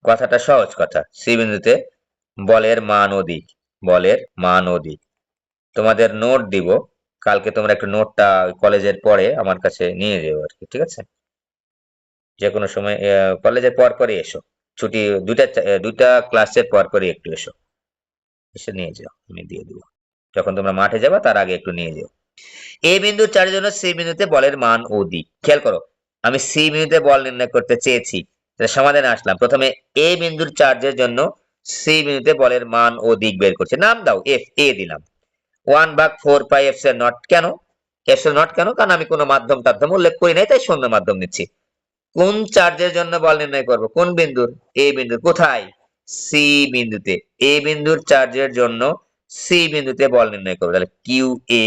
কথাটা সহজ কথা, সি বিন্দুতে বলের মান ও দিক, বলের মান ও দিক তোমাদের নোট দিব, কালকে তোমরা একটু নোটটা কলেজের পরে আমার কাছে নিয়ে যেও আর কি। ঠিক আছে, যে কোনো সময় কলেজের পর পরই এসো, ছুটি দুইটা ক্লাসের পর পরই একটু এসো, এসে নিয়ে যাও, আমি দিয়ে দিব। যখন তোমরা মাঠে যাবা তার আগে একটু নিয়ে যাও। এ বিন্দুর চার্জের জন্য সি বিন্দুতে বলের মান ও দিক। খেয়াল করো, আমি সি বিন্দুতে বল নির্ণয় করতে চেয়েছি, সমাধানে আসলাম। প্রথমে এ বিন্দুর চার্জের জন্য সি বিন্দুতে বলের মান ও দিক বের করছে, নাম দাও, এফ এ দিলাম। 1/4 পাই এপসিলন নট। কেন এপসিলন নট? কেন? কারণ আমি কোনো মাধ্যম টাধ্যম উল্লেখ করি নাই, তাই শূন্য মাধ্যম নিচ্ছি। কোন চার্জের জন্য বল নির্ণয় করব? কোন বিন্দুর? এ বিন্দুর। কোথায়? সি বিন্দুতে। এ বিন্দুর চার্জের জন্য সি বিন্দুতে বল নির্ণয় করবো, তাহলে কিউ এ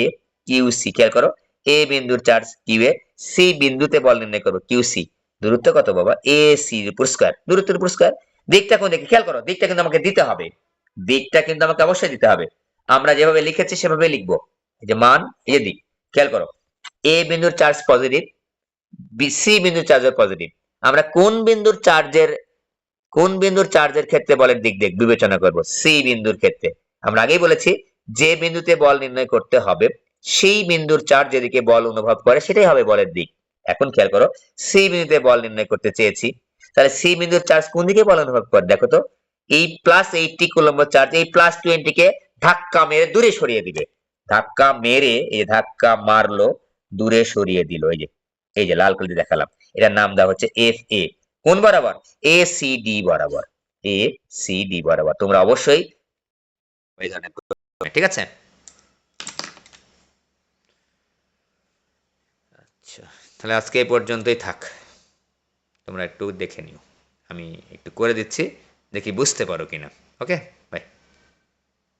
কিউ সি। খেয়াল করো, এ বিন্দুর চার্জ কিউ এ, সি বিন্দুতে বল নির্ণয় করবো কিউ সি। দূরত্ব কত বাবা? এ সি উপর স্কয়ার, দূরত্বের উপর স্কয়ার। দিকটা কোন দিকে? খেয়াল করো, দিকটা কিন্তু আমাকে দিতে হবে, দিকটা কিন্তু আমাকে অবশ্যই দিতে হবে। আমরা যেভাবে লিখেছি সেভাবে লিখবো, এই যে মান, এই যে দিক। খেয়াল করো, এ বিন্দুর চার্জ পজিটিভ, সি বিন্দুর চার্জের পজিটিভ। আমরা কোন বিন্দুর চার্জের ক্ষেত্রে বলের দিক দিক বিবেচনা করব? সি বিন্দুর ক্ষেত্রে। আমরা আগেই বলেছি যে বিন্দুতে বল নির্ণয় করতে হবে সেই বিন্দুর চার্জ যেদিকে বল অনুভব করে সেটাই হবে বলের দিক। এখন খেয়াল করো, সি বিন্দুতে বল নির্ণয় করতে চেয়েছি, তাহলে সি বিন্দুর চার্জ কোন দিকে বল অনুভব করে? দেখো তো, এই +80 কুলম্ব চার্জ এই +20 কে ধাক্কা মেরে দূরে সরিয়ে দিবে, ধাক্কা মেরে, এই ধাক্কা মারলো, দূরে সরিয়ে দিল। এই যে লাল কালি দেখালাম, এটার নাম দেওয়া হচ্ছে এফ এ। কোন বরাবর? এ সি ডি বরাবর, এ সি ডি বরাবর। তোমরা অবশ্যই ঠিক আছে। আচ্ছা, তাহলে আজকে এই পর্যন্তই থাক, তোমরা একটু দেখে নিও, আমি একটু করে দিচ্ছি, দেখি বুঝতে পারো কিনা। ওকে, বাই।